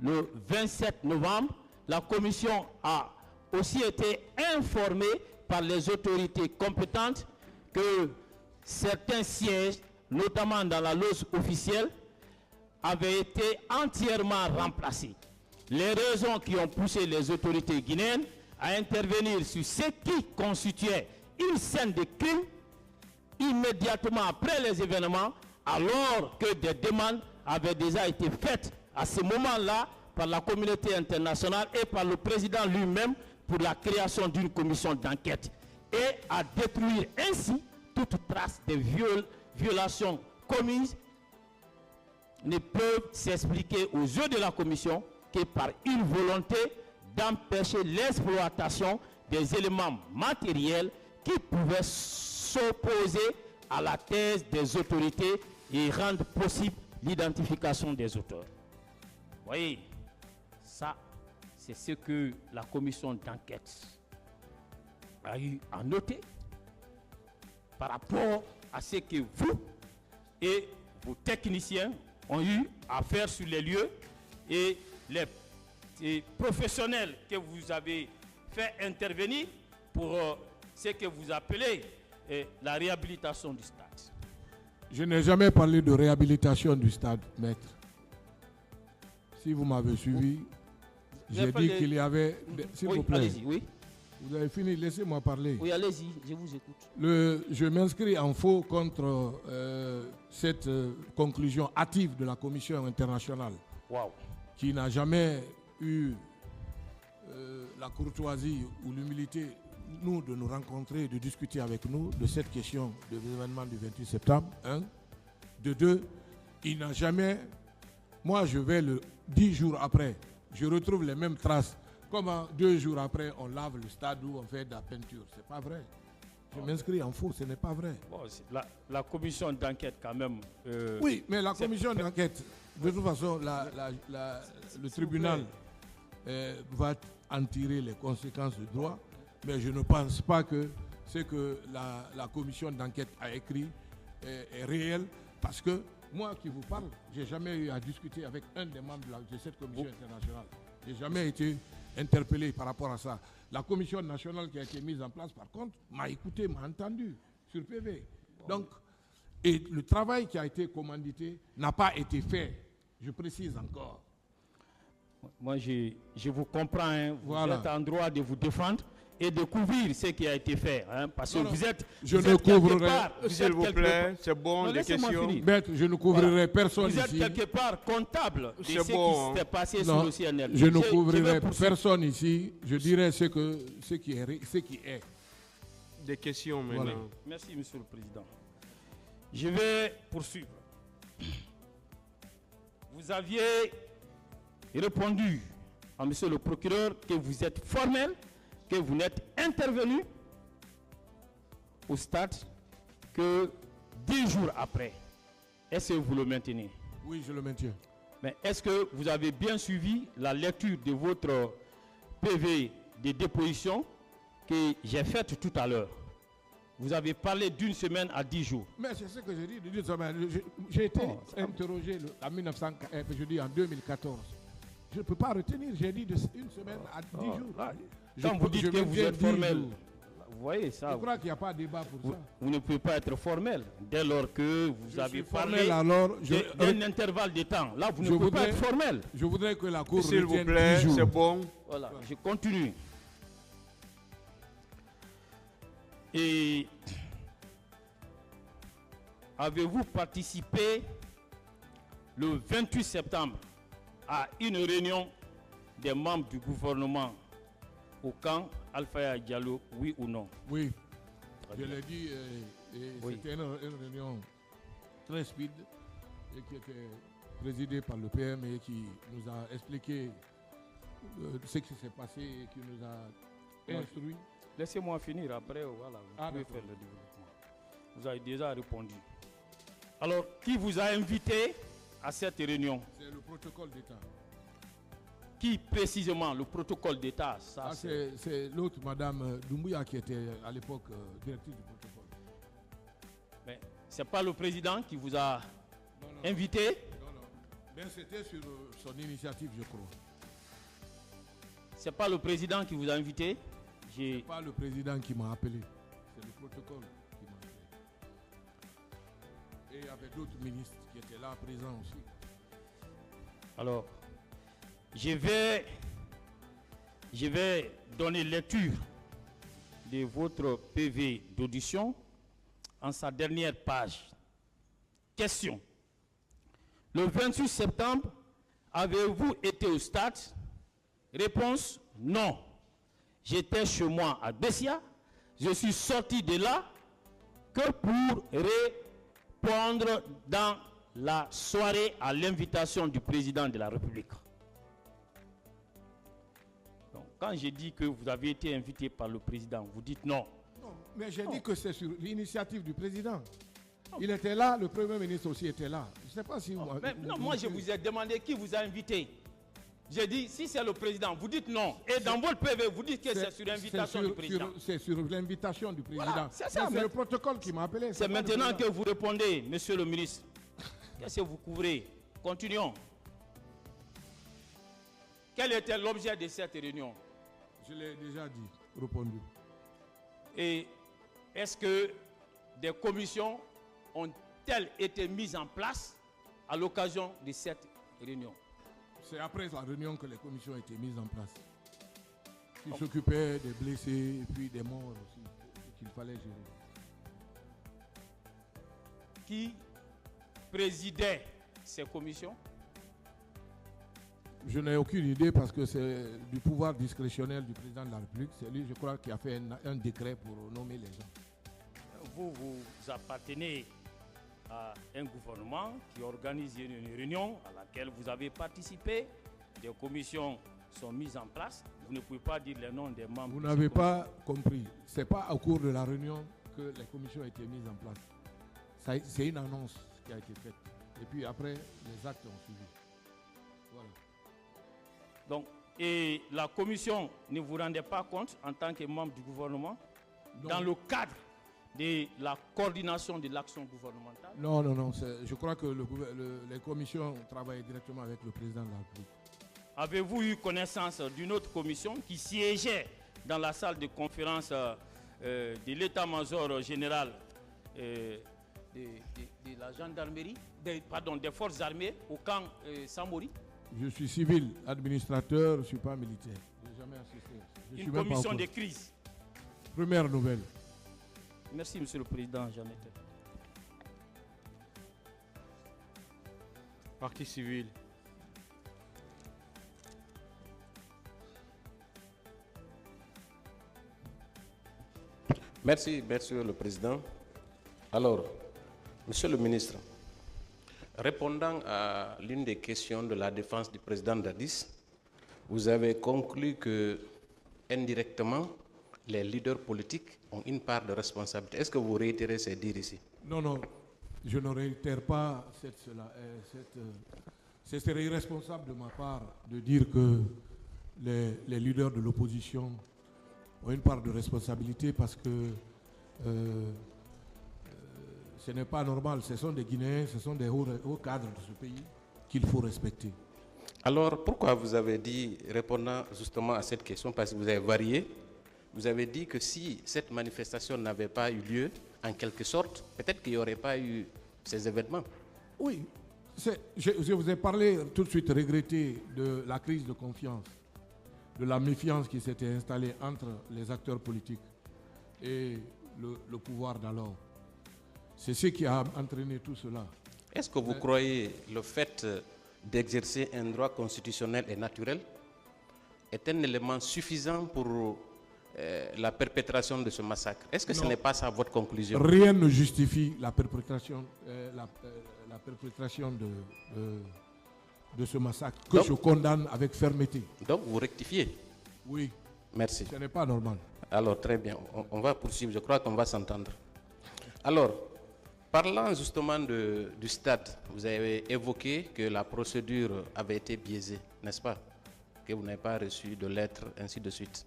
Speaker 5: le 27 novembre, la commission a aussi été informée par les autorités compétentes que certains sièges, notamment dans la loge officielle, avaient été entièrement remplacés. Les raisons qui ont poussé les autorités guinéennes à intervenir sur ce qui constituait une scène de crime immédiatement après les événements, alors que des demandes avaient déjà été faites à ce moment-là par la communauté internationale et par le président lui-même pour la création d'une commission d'enquête et à détruire ainsi toute trace de violations commises ne peuvent s'expliquer aux yeux de la commission que par une volonté d'empêcher l'exploitation des éléments matériels qui pouvaient s'opposer à la thèse des autorités et rendre possible l'identification des auteurs. Vous voyez, ça, c'est ce que la commission d'enquête a eu à noter par rapport à ce que vous et vos techniciens ont eu à faire sur les lieux et les professionnels que vous avez fait intervenir pour ce que vous appelez la réhabilitation du stade.
Speaker 2: Je n'ai jamais parlé de réhabilitation du stade, maître. Si vous m'avez suivi, j'ai dit qu'il y avait... S'il vous plaît.
Speaker 5: Allez-y, oui.
Speaker 2: Vous avez fini, laissez-moi parler.
Speaker 5: Oui, allez-y, je vous écoute.
Speaker 2: Je m'inscris en faux contre cette conclusion hâtive de la Commission internationale, qui n'a jamais eu la courtoisie ou l'humilité, nous, de nous rencontrer et de discuter avec nous de cette question de l'événement du 28 septembre. Un. De deux, il n'a jamais... Moi, je vais le 10 jours après, je retrouve les mêmes traces. Comment 2 jours après, on lave le stade où on fait de la peinture. C'est pas vrai. Je m'inscris en faux, ce n'est pas vrai.
Speaker 5: Bon, la commission d'enquête, quand même...
Speaker 2: oui, mais la commission d'enquête, de toute façon, le tribunal va en tirer les conséquences du droit, mais je ne pense pas que ce que la commission d'enquête a écrit est réel, parce que moi qui vous parle, je n'ai jamais eu à discuter avec un des membres de cette commission internationale. Je n'ai jamais été interpellé par rapport à ça. La commission nationale qui a été mise en place, par contre, m'a écouté, m'a entendu sur PV. Donc, et le travail qui a été commandité n'a pas été fait. Je précise encore.
Speaker 5: Moi, je vous comprends. Hein.
Speaker 2: Voilà.
Speaker 5: Vous êtes en droit de vous défendre et de couvrir ce qui a été fait. Hein, parce que vous êtes...
Speaker 2: Je ne couvrirai...
Speaker 4: S'il vous plaît, c'est bon, des questions.
Speaker 2: Maître, je ne couvrirai personne ici.
Speaker 5: Vous êtes quelque part comptable de ce
Speaker 4: bon,
Speaker 5: qui s'est passé sur le CNL.
Speaker 2: Je ne couvrirai personne ici. Je dirai ce qui est.
Speaker 4: Des questions maintenant.
Speaker 2: Voilà.
Speaker 5: Merci, Monsieur le Président. Je vais poursuivre. Vous aviez répondu à Monsieur le procureur que vous êtes formel, que vous n'êtes intervenu au stade que 10 jours après. Est-ce que vous le maintenez?
Speaker 2: Oui, je le maintiens.
Speaker 5: Mais est-ce que vous avez bien suivi la lecture de votre PV de déposition que j'ai faite tout à l'heure? Vous avez parlé d'une semaine à 10 jours.
Speaker 2: Mais c'est ce que j'ai dit, d'une semaine. J'ai été interrogé en 2014. Je ne peux pas retenir, j'ai dit une semaine à 10 jours.
Speaker 5: Là, quand vous dites que vous êtes formel, vous voyez ça.
Speaker 2: Je crois qu'il n'y a pas de débat pour ça.
Speaker 5: Vous ne pouvez pas être formel dès lors que vous avez parlé d'un intervalle de temps. Là, vous ne pouvez pas être formel.
Speaker 2: Je voudrais que la Cour
Speaker 4: s'il vous plaît, c'est bon.
Speaker 5: Voilà, je continue. Et avez-vous participé le 28 septembre à une réunion des membres du gouvernement au camp Alpha Diallo, oui ou non?
Speaker 2: Oui,
Speaker 5: Très
Speaker 2: je
Speaker 5: bien.
Speaker 2: l'ai dit, et
Speaker 5: Oui.
Speaker 2: c'était une réunion très speed et qui était présidée par le PM et qui nous a expliqué ce qui s'est passé et qui nous a instruit.
Speaker 5: Laissez-moi finir, après, voilà, vous pouvez
Speaker 2: d'accord.
Speaker 5: faire le développement. Vous avez déjà répondu. Alors, qui vous a invité à cette réunion?
Speaker 2: C'est le protocole d'État.
Speaker 5: Qui précisément? Le protocole d'État, ça
Speaker 2: C'est l'autre, Madame Doumbouya, qui était à l'époque directrice du protocole.
Speaker 5: Mais c'est pas le président qui vous a
Speaker 2: Non,
Speaker 5: invité?
Speaker 2: non. Ben, c'était sur son initiative, je crois.
Speaker 5: C'est pas le président qui vous a invité?
Speaker 2: C'est pas le président qui m'a appelé, c'est le protocole qui m'a appelé. Et il y avait d'autres ministres qui étaient là présents aussi.
Speaker 5: Alors, je vais donner lecture de votre PV d'audition en sa dernière page. Question. Le 28 septembre, avez-vous été au stade? Réponse, non. J'étais chez moi à Bessia. Je suis sorti de là que pour répondre dans la soirée à l'invitation du président de la République. Donc, quand j'ai dit que vous avez été invité par le président, vous dites non.
Speaker 2: Non, mais j'ai dit que c'est sur l'initiative du président. Il était là, le Premier ministre aussi était là. Je ne sais pas si vous...
Speaker 5: Mais non, moi je vous ai demandé qui vous a invité. J'ai dit, si c'est le président, vous dites non. Et dans votre PV, vous dites que c'est sur l'invitation du président.
Speaker 2: C'est sur l'invitation du président.
Speaker 5: Voilà, c'est ça,
Speaker 2: c'est le protocole qui m'a appelé.
Speaker 5: C'est
Speaker 2: pas le
Speaker 5: maintenant
Speaker 2: président.
Speaker 5: que vous répondez, monsieur le ministre. Qu'est-ce que vous couvrez? Continuons. Quel était l'objet de cette réunion?
Speaker 2: Je l'ai déjà dit, répondu.
Speaker 5: Et est-ce que des commissions ont-elles été mises en place à l'occasion de cette réunion?
Speaker 2: C'est après la réunion que les commissions ont été mises en place. Qui s'occupaient des blessés et puis des morts aussi, qu'il fallait gérer.
Speaker 5: Qui présidait ces commissions?
Speaker 2: Je n'ai aucune idée parce que c'est du pouvoir discrétionnel du président de la République. C'est lui, je crois, qui a fait un décret pour nommer les gens.
Speaker 5: Vous appartenez à un gouvernement qui organise une réunion à laquelle vous avez participé. Des commissions sont mises en place. Vous ne pouvez pas dire les noms des membres.
Speaker 2: Vous
Speaker 5: de
Speaker 2: n'avez
Speaker 5: ces
Speaker 2: pas compris. Ce n'est pas au cours de la réunion que les commissions ont été mises en place. C'est une annonce qui a été faite. Et puis après, les actes ont suivi. Voilà.
Speaker 5: Donc, et la commission ne vous rendait pas compte en tant que membre du gouvernement
Speaker 2: Non.
Speaker 5: dans le cadre de la coordination de l'action gouvernementale?
Speaker 2: Non. Je crois que les commissions travaillent directement avec le président de la République.
Speaker 5: Avez-vous eu connaissance d'une autre commission qui siégeait dans la salle de conférence de l'état-major général de la gendarmerie, des forces armées au camp Samori?
Speaker 2: Je suis civil, administrateur, je ne suis pas militaire. Je n'ai jamais assisté. Je suis
Speaker 5: Une
Speaker 2: même pas
Speaker 5: commission
Speaker 2: au
Speaker 5: de
Speaker 2: courant.
Speaker 5: crise.
Speaker 2: Première nouvelle.
Speaker 5: Merci, monsieur le président. J'en étais.
Speaker 4: Partie civile.
Speaker 6: Merci, monsieur le président. Alors, monsieur le ministre, répondant à l'une des questions de la défense du président Dadis, vous avez conclu que, indirectement, les leaders politiques ont une part de responsabilité. Est-ce que vous réitérez ces dires ici?
Speaker 2: Non, je ne réitère pas ce serait irresponsable de ma part de dire que les leaders de l'opposition ont une part de responsabilité parce que ce n'est pas normal. Ce sont des Guinéens, ce sont des hauts cadres de ce pays qu'il faut respecter.
Speaker 6: Alors, pourquoi vous avez dit, répondant justement à cette question, parce que vous avez varié, vous avez dit que si cette manifestation n'avait pas eu lieu, en quelque sorte, peut-être qu'il n'y aurait pas eu ces événements.
Speaker 2: Oui, je vous ai parlé tout de suite regretté de la crise de confiance, de la méfiance qui s'était installée entre les acteurs politiques et le pouvoir d'alors. C'est ce qui a entraîné tout cela.
Speaker 6: Est-ce que vous croyez le fait d'exercer un droit constitutionnel est naturel? est un élément suffisant pour la perpétration de ce massacre. Est-ce que ce
Speaker 2: Non.
Speaker 6: n'est pas ça votre conclusion?
Speaker 2: Rien ne justifie la perpétration, de ce massacre que
Speaker 6: Donc-
Speaker 2: je condamne avec fermeté.
Speaker 6: Donc vous rectifiez.
Speaker 2: Oui,
Speaker 6: Merci.
Speaker 2: ce n'est pas normal.
Speaker 6: Alors, très bien. On va poursuivre. Je crois qu'on va s'entendre. Alors, parlant justement du stade, vous avez évoqué que la procédure avait été biaisée, n'est-ce pas? Que vous n'avez pas reçu de lettres, ainsi de suite.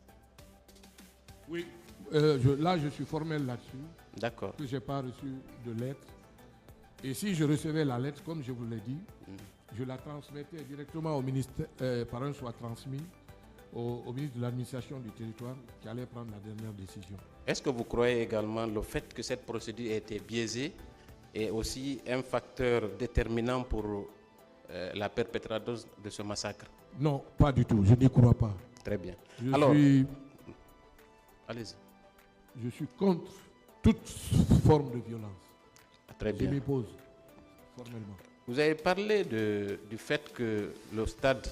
Speaker 2: Oui. Là, je suis formel là-dessus,
Speaker 6: D'accord.
Speaker 2: que je n'ai pas reçu de lettre. Et si je recevais la lettre, comme je vous l'ai dit, je la transmettais directement au ministère, par un soit transmis au ministre de l'administration du territoire qui allait prendre la dernière décision.
Speaker 6: Est-ce que vous croyez également le fait que cette procédure ait été biaisée est aussi un facteur déterminant pour la perpétration de ce massacre?
Speaker 2: Non, pas du tout, je n'y crois pas.
Speaker 6: Très bien.
Speaker 2: Je,
Speaker 6: Alors,
Speaker 2: suis,
Speaker 6: allez-y.
Speaker 2: je suis contre toute forme de violence.
Speaker 6: Très
Speaker 2: Je
Speaker 6: bien.
Speaker 2: m'oppose formellement.
Speaker 6: Vous avez parlé du fait que le stade,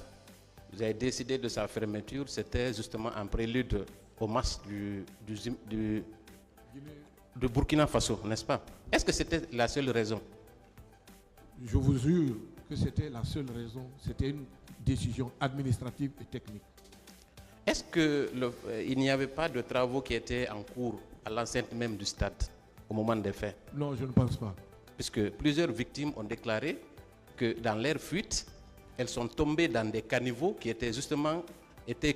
Speaker 6: vous avez décidé de sa fermeture, c'était justement un prélude au match de Burkina Faso, n'est-ce pas? Est-ce que c'était la seule raison?
Speaker 2: Je vous jure que c'était la seule raison, c'était une décision administrative et technique.
Speaker 6: Est-ce qu'il n'y avait pas de travaux qui étaient en cours à l'enceinte même du stade au moment des faits?
Speaker 2: Non, je ne pense pas.
Speaker 6: Puisque plusieurs victimes ont déclaré que dans leur fuite, elles sont tombées dans des caniveaux qui étaient justement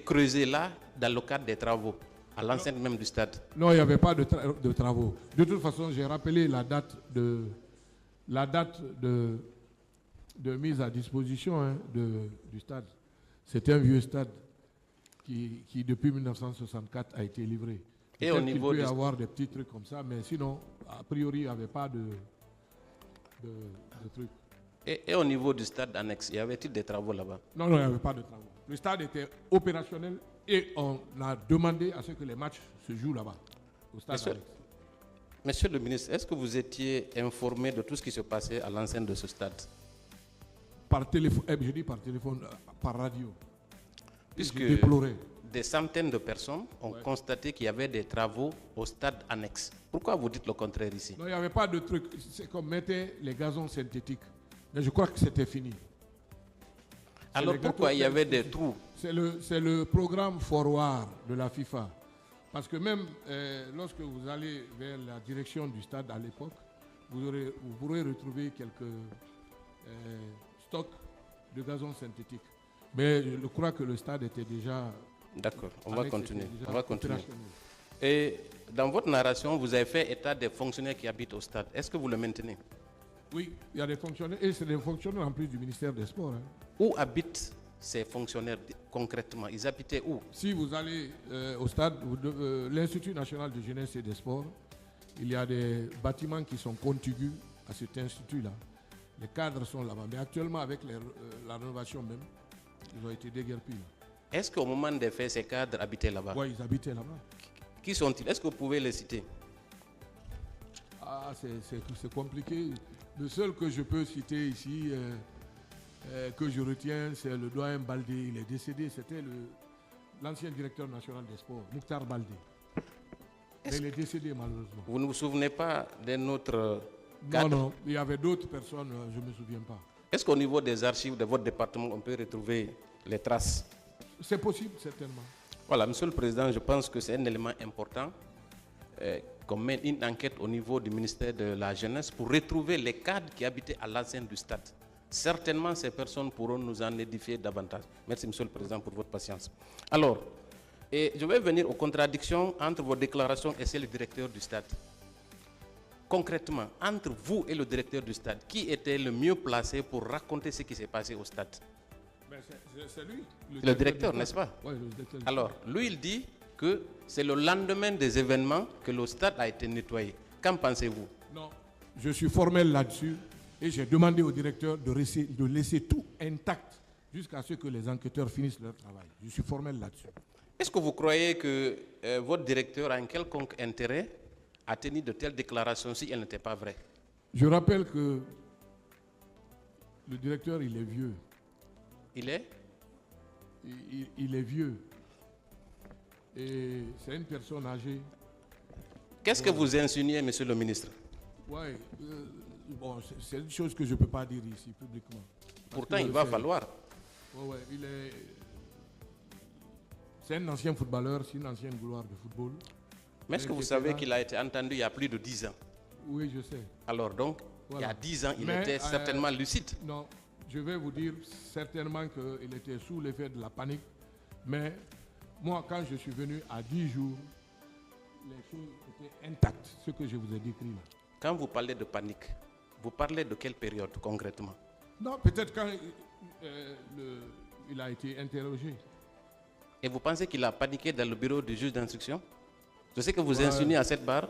Speaker 6: creusés là dans le cadre des travaux, à l'enceinte même du stade.
Speaker 2: Non, il n'y avait pas de travaux. De toute façon, j'ai rappelé la date de mise à disposition, hein, du stade. C'est un vieux stade qui depuis 1964 a été livré.
Speaker 6: Et au
Speaker 2: Peut-être qu'il
Speaker 6: niveau
Speaker 2: peut y
Speaker 6: du-
Speaker 2: avoir des petits trucs comme ça, mais sinon, a priori, il n'y avait pas de trucs.
Speaker 6: Et au niveau du stade annexe, y avait-il des travaux là-bas?
Speaker 2: Non, non, il n'y avait pas de travaux. Le stade était opérationnel et on a demandé à ce que les matchs se jouent là-bas, au stade
Speaker 6: Monsieur-
Speaker 2: annexe.
Speaker 6: Monsieur le ministre, est-ce que vous étiez informé de tout ce qui se passait à l'enceinte de ce stade?
Speaker 2: Par téléphone, je dis par téléphone, par radio.
Speaker 6: Puisque
Speaker 2: Je déplorais.
Speaker 6: des centaines de personnes ont constaté qu'il y avait des travaux au stade annexe. Pourquoi vous dites le contraire ici?
Speaker 2: Non, il n'y avait pas de truc. C'est comme mettre les gazons synthétiques. Mais je crois que c'était fini.
Speaker 6: Alors
Speaker 2: les
Speaker 6: pourquoi
Speaker 2: gâteaux
Speaker 6: il y avait des
Speaker 2: synthétiques.
Speaker 6: trous?
Speaker 2: C'est le programme Forward de la FIFA. Parce que même lorsque vous allez vers la direction du stade à l'époque, vous pourrez retrouver quelques stocks de gazon synthétique. Mais je crois que le stade était déjà...
Speaker 6: D'accord, on va
Speaker 2: annexe
Speaker 6: continuer.
Speaker 2: était déjà
Speaker 6: On va continuer.
Speaker 2: opérationnel.
Speaker 6: Et dans votre narration, vous avez fait état des fonctionnaires qui habitent au stade. Est-ce que vous le maintenez?
Speaker 2: Oui, il y a des fonctionnaires, et c'est des fonctionnaires en plus du ministère des Sports. Hein.
Speaker 6: Où habitent ces fonctionnaires concrètement? Ils habitaient où?
Speaker 2: Si vous allez au stade, l'Institut national de jeunesse et des sports, il y a des bâtiments qui sont contigus à cet institut-là. Les cadres sont là-bas. Mais actuellement, avec la rénovation même, ils ont été déguerpis.
Speaker 6: Est-ce qu'au moment des faits, ces cadres habitaient là-bas?
Speaker 2: Oui, ils habitaient là-bas.
Speaker 6: Qui sont-ils? Est-ce que vous pouvez les citer?
Speaker 2: Ah, c'est compliqué. Le seul que je peux citer ici, que je retiens, c'est le doyen Baldé. Il est décédé. C'était l'ancien directeur national des sports, Mouktar Baldé. Mais il est décédé malheureusement.
Speaker 6: Vous ne vous souvenez pas d'un autre
Speaker 2: Non,
Speaker 6: cadre?
Speaker 2: non, il y avait d'autres personnes, je ne me souviens pas.
Speaker 6: Est-ce qu'au niveau des archives de votre département, on peut retrouver les traces?
Speaker 2: C'est possible, certainement.
Speaker 6: Voilà, Monsieur le Président, je pense que c'est un élément important qu'on mène une enquête au niveau du ministère de la Jeunesse pour retrouver les cadres qui habitaient à l'enceinte du stade. Certainement, ces personnes pourront nous en édifier davantage. Merci, Monsieur le Président, pour votre patience. Alors, je vais venir aux contradictions entre vos déclarations et celles du directeur du stade. Concrètement, entre vous et le directeur du stade, qui était le mieux placé pour raconter ce qui s'est passé au stade?
Speaker 2: C'est lui.
Speaker 6: Le directeur, n'est-ce pas?
Speaker 2: Oui, le directeur.
Speaker 6: Alors, lui, il dit que c'est le lendemain des événements que le stade a été nettoyé. Qu'en pensez-vous?
Speaker 2: Non, je suis formel là-dessus et j'ai demandé au directeur de laisser tout intact jusqu'à ce que les enquêteurs finissent leur travail. Je suis formel là-dessus.
Speaker 6: Est-ce que vous croyez que votre directeur a un quelconque intérêt à tenir de telles déclarations si elles n'étaient pas vraies?
Speaker 2: Je rappelle que le directeur, il est vieux.
Speaker 6: Il est?
Speaker 2: il est vieux. Et c'est une personne âgée.
Speaker 6: Qu'est-ce que vous insinuez, monsieur le ministre?
Speaker 2: Ouais, bon, c'est une chose que je ne peux pas dire ici publiquement.
Speaker 6: Pourtant, il va falloir.
Speaker 2: Ouais, c'est un ancien footballeur, c'est une ancienne gloire de football.
Speaker 6: Mais est-ce que vous savez qu'il a été entendu il y a plus de 10 ans?
Speaker 2: Oui, je sais.
Speaker 6: Alors donc,
Speaker 2: Voilà.
Speaker 6: il y a 10 ans, il
Speaker 2: Mais,
Speaker 6: était certainement lucide.
Speaker 2: Non, je vais vous dire certainement qu'il était sous l'effet de la panique. Mais moi, quand je suis venu à 10 jours, les choses étaient intactes, ce que je vous ai décrit là.
Speaker 6: Quand vous parlez de panique, vous parlez de quelle période concrètement?
Speaker 2: Non, peut-être quand il a été interrogé.
Speaker 6: Et vous pensez qu'il a paniqué dans le bureau du juge d'instruction? Je sais que vous insinuez à cette barre.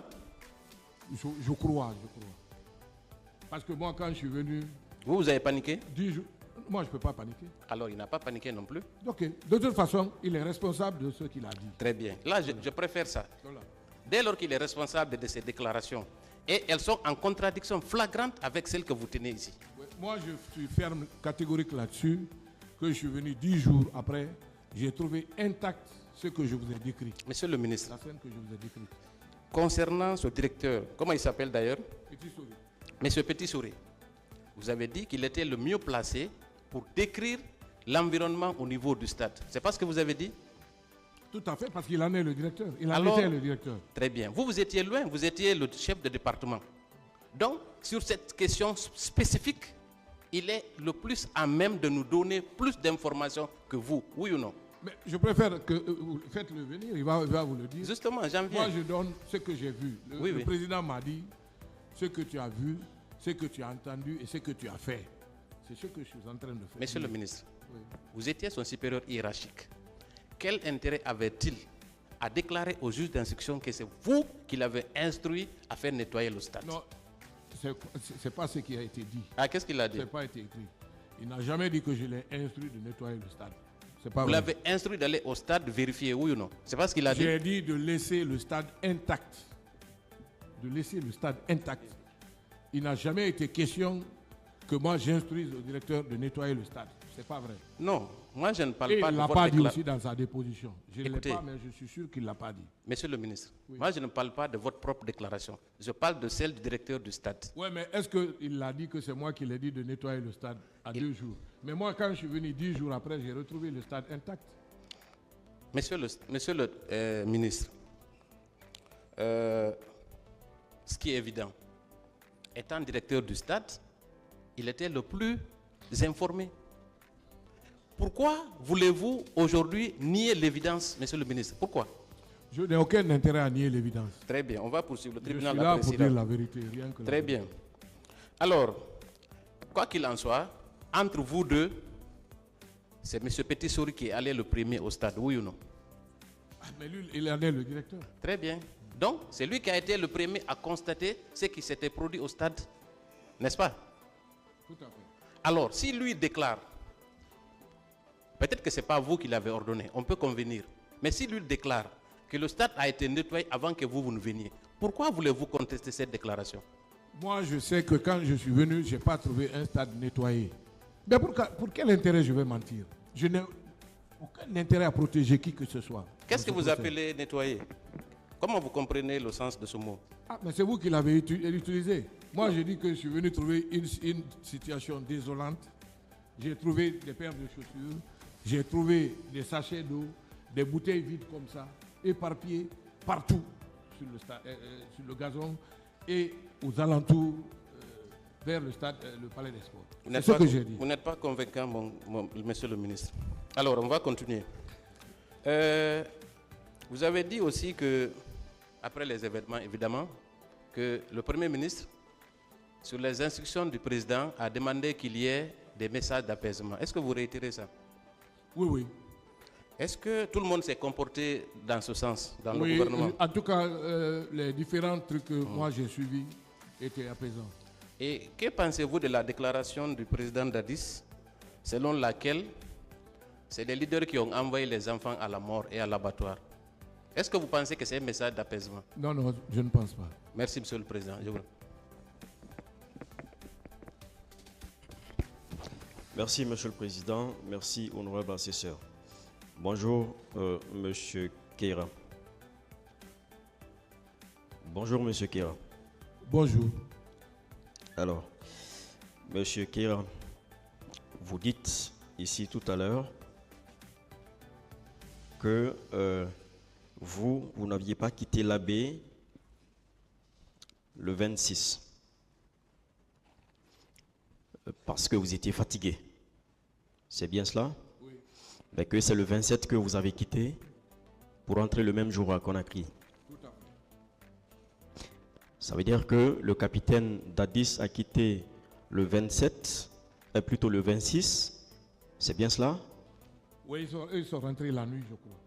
Speaker 2: Je crois. Parce que moi, quand je suis venu,
Speaker 6: Vous avez paniqué?
Speaker 2: 10 jours, moi, je ne peux pas paniquer.
Speaker 6: Alors, il n'a pas paniqué non plus.
Speaker 2: Ok, de toute façon, il est responsable de ce qu'il a dit.
Speaker 6: Très bien. Là, je préfère ça.
Speaker 2: Voilà.
Speaker 6: Dès lors qu'il est responsable de ces déclarations, et elles sont en contradiction flagrante avec celles que vous tenez ici.
Speaker 2: Ouais, moi, je suis ferme, catégorique là-dessus, que je suis venu 10 jours après, j'ai trouvé intact ce que je vous ai décrit.
Speaker 6: Monsieur le ministre,
Speaker 2: La scène que je vous ai décrite.
Speaker 6: concernant ce directeur, comment il s'appelle d'ailleurs?
Speaker 2: Petit souris.
Speaker 6: Monsieur Petit Souris, vous avez dit qu'il était le mieux placé pour décrire l'environnement au niveau du stade. C'est pas ce que vous avez dit?
Speaker 2: Tout à fait, parce qu'il en est le directeur. Il en
Speaker 6: Alors,
Speaker 2: était le directeur.
Speaker 6: Très bien. Vous étiez loin, vous étiez le chef de département. Donc, sur cette question spécifique, il est le plus à même de nous donner plus d'informations que vous, oui ou non?
Speaker 2: Mais je préfère que vous faites-le venir, il va vous le dire.
Speaker 6: Justement, j'en viens.
Speaker 2: Moi, je donne ce que j'ai vu. Le président m'a dit ce que tu as vu, ce que tu as entendu et ce que tu as fait. C'est ce que je suis en train de faire.
Speaker 6: Monsieur le ministre,
Speaker 2: Oui.
Speaker 6: vous étiez son supérieur hiérarchique. Quel intérêt avait-il à déclarer au juge d'instruction que c'est vous qui l'avez instruit à faire nettoyer le stade?
Speaker 2: Non, c'est pas ce qui a été dit.
Speaker 6: Ah, qu'est-ce qu'il a dit?
Speaker 2: Ce n'est pas été écrit. Il n'a jamais dit que je l'ai instruit de nettoyer le stade. C'est pas
Speaker 6: Vous
Speaker 2: vrai.
Speaker 6: l'avez instruit d'aller au stade vérifier, oui ou non? C'est pas ce qu'il a dit?
Speaker 2: J'ai dit de laisser le stade intact. De laisser le stade intact. Il n'a jamais été question que moi j'instruise au directeur de nettoyer le stade. C'est pas vrai.
Speaker 6: Non, moi je ne parle
Speaker 2: Et
Speaker 6: pas
Speaker 2: il
Speaker 6: de
Speaker 2: ne l'a
Speaker 6: votre
Speaker 2: pas dit
Speaker 6: déclaration.
Speaker 2: aussi dans sa déposition. Je ne l'ai
Speaker 6: Écoutez.
Speaker 2: pas, mais je suis sûr qu'il ne l'a pas dit.
Speaker 6: Monsieur le ministre, moi je ne parle pas de votre propre déclaration. Je parle de celle du directeur du stade.
Speaker 2: Oui, mais est-ce qu'il a dit que c'est moi qui l'ai dit de nettoyer le stade à 2 jours? Mais moi, quand je suis venu 10 jours après, j'ai retrouvé le stade intact.
Speaker 6: Monsieur le ministre, ce qui est évident, étant directeur du stade, il était le plus informé. Pourquoi voulez-vous aujourd'hui nier l'évidence, monsieur le ministre? Pourquoi?
Speaker 2: Je n'ai aucun intérêt à nier l'évidence.
Speaker 6: Très bien, on va poursuivre. Le
Speaker 2: Je suis
Speaker 6: tribunal
Speaker 2: là pour
Speaker 6: appréciera.
Speaker 2: dire la vérité, rien que la
Speaker 6: Très
Speaker 2: vérité.
Speaker 6: bien. Alors, quoi qu'il en soit, entre vous deux, c'est M. Petit Souris qui est allé le premier au stade, oui ou non?
Speaker 2: Ah, mais lui, il en est le directeur.
Speaker 6: Très bien. Donc, c'est lui qui a été le premier à constater ce qui s'était produit au stade, n'est-ce pas?
Speaker 2: Tout à fait.
Speaker 6: Alors, si lui déclare, peut-être que ce n'est pas vous qui l'avez ordonné, on peut convenir, mais si lui déclare que le stade a été nettoyé avant que vous ne veniez, pourquoi voulez-vous contester cette déclaration?
Speaker 2: Moi, je sais que quand je suis venu, je n'ai pas trouvé un stade nettoyé. Mais pour quel intérêt je vais mentir? Je n'ai aucun intérêt à protéger qui que ce soit.
Speaker 6: Qu'est-ce que
Speaker 2: dans ce
Speaker 6: vous
Speaker 2: procès.
Speaker 6: appelez nettoyer? Comment vous comprenez le sens de ce mot?
Speaker 2: Ah, mais c'est vous qui l'avez utilisé. Moi, je dis que je suis venu trouver une situation désolante. J'ai trouvé des paires de chaussures, j'ai trouvé des sachets d'eau, des bouteilles vides comme ça, éparpillées partout sur le gazon et aux alentours vers le stade, le palais des sports. C'est ce que j'ai dit.
Speaker 6: Vous n'êtes pas convaincant, monsieur le ministre. Alors, on va continuer. Vous avez dit aussi que, après les événements, évidemment, que le Premier ministre, sur les instructions du président, a demandé qu'il y ait des messages d'apaisement. Est-ce que vous réitérez ça?
Speaker 2: Oui, oui.
Speaker 6: Est-ce que tout le monde s'est comporté dans ce sens, dans le
Speaker 2: Oui,
Speaker 6: gouvernement?
Speaker 2: en tout cas, les différents trucs que moi j'ai suivis étaient apaisants.
Speaker 6: Et que pensez-vous de la déclaration du président Dadis, selon laquelle c'est les leaders qui ont envoyé les enfants à la mort et à l'abattoir? Est-ce que vous pensez que c'est un message d'apaisement?
Speaker 2: Non, non, je ne pense pas.
Speaker 6: Merci, monsieur le président. Je vous...
Speaker 7: Merci, monsieur le président. Merci, honorable assesseur. Bonjour, Monsieur Keira. Bonjour, Monsieur Keira.
Speaker 2: Bonjour.
Speaker 7: Alors, Monsieur Keira, vous dites ici tout à l'heure que vous n'aviez pas quitté l'AB le 26 parce que vous étiez fatigué. C'est bien cela?
Speaker 2: Oui.
Speaker 7: Mais que c'est le 27 que vous avez quitté pour entrer le même jour à Conakry.
Speaker 2: Tout à fait.
Speaker 7: Ça veut dire que le capitaine Dadis a quitté le 27, plutôt le 26. C'est bien cela?
Speaker 2: Oui, ils sont rentrés la nuit, je crois.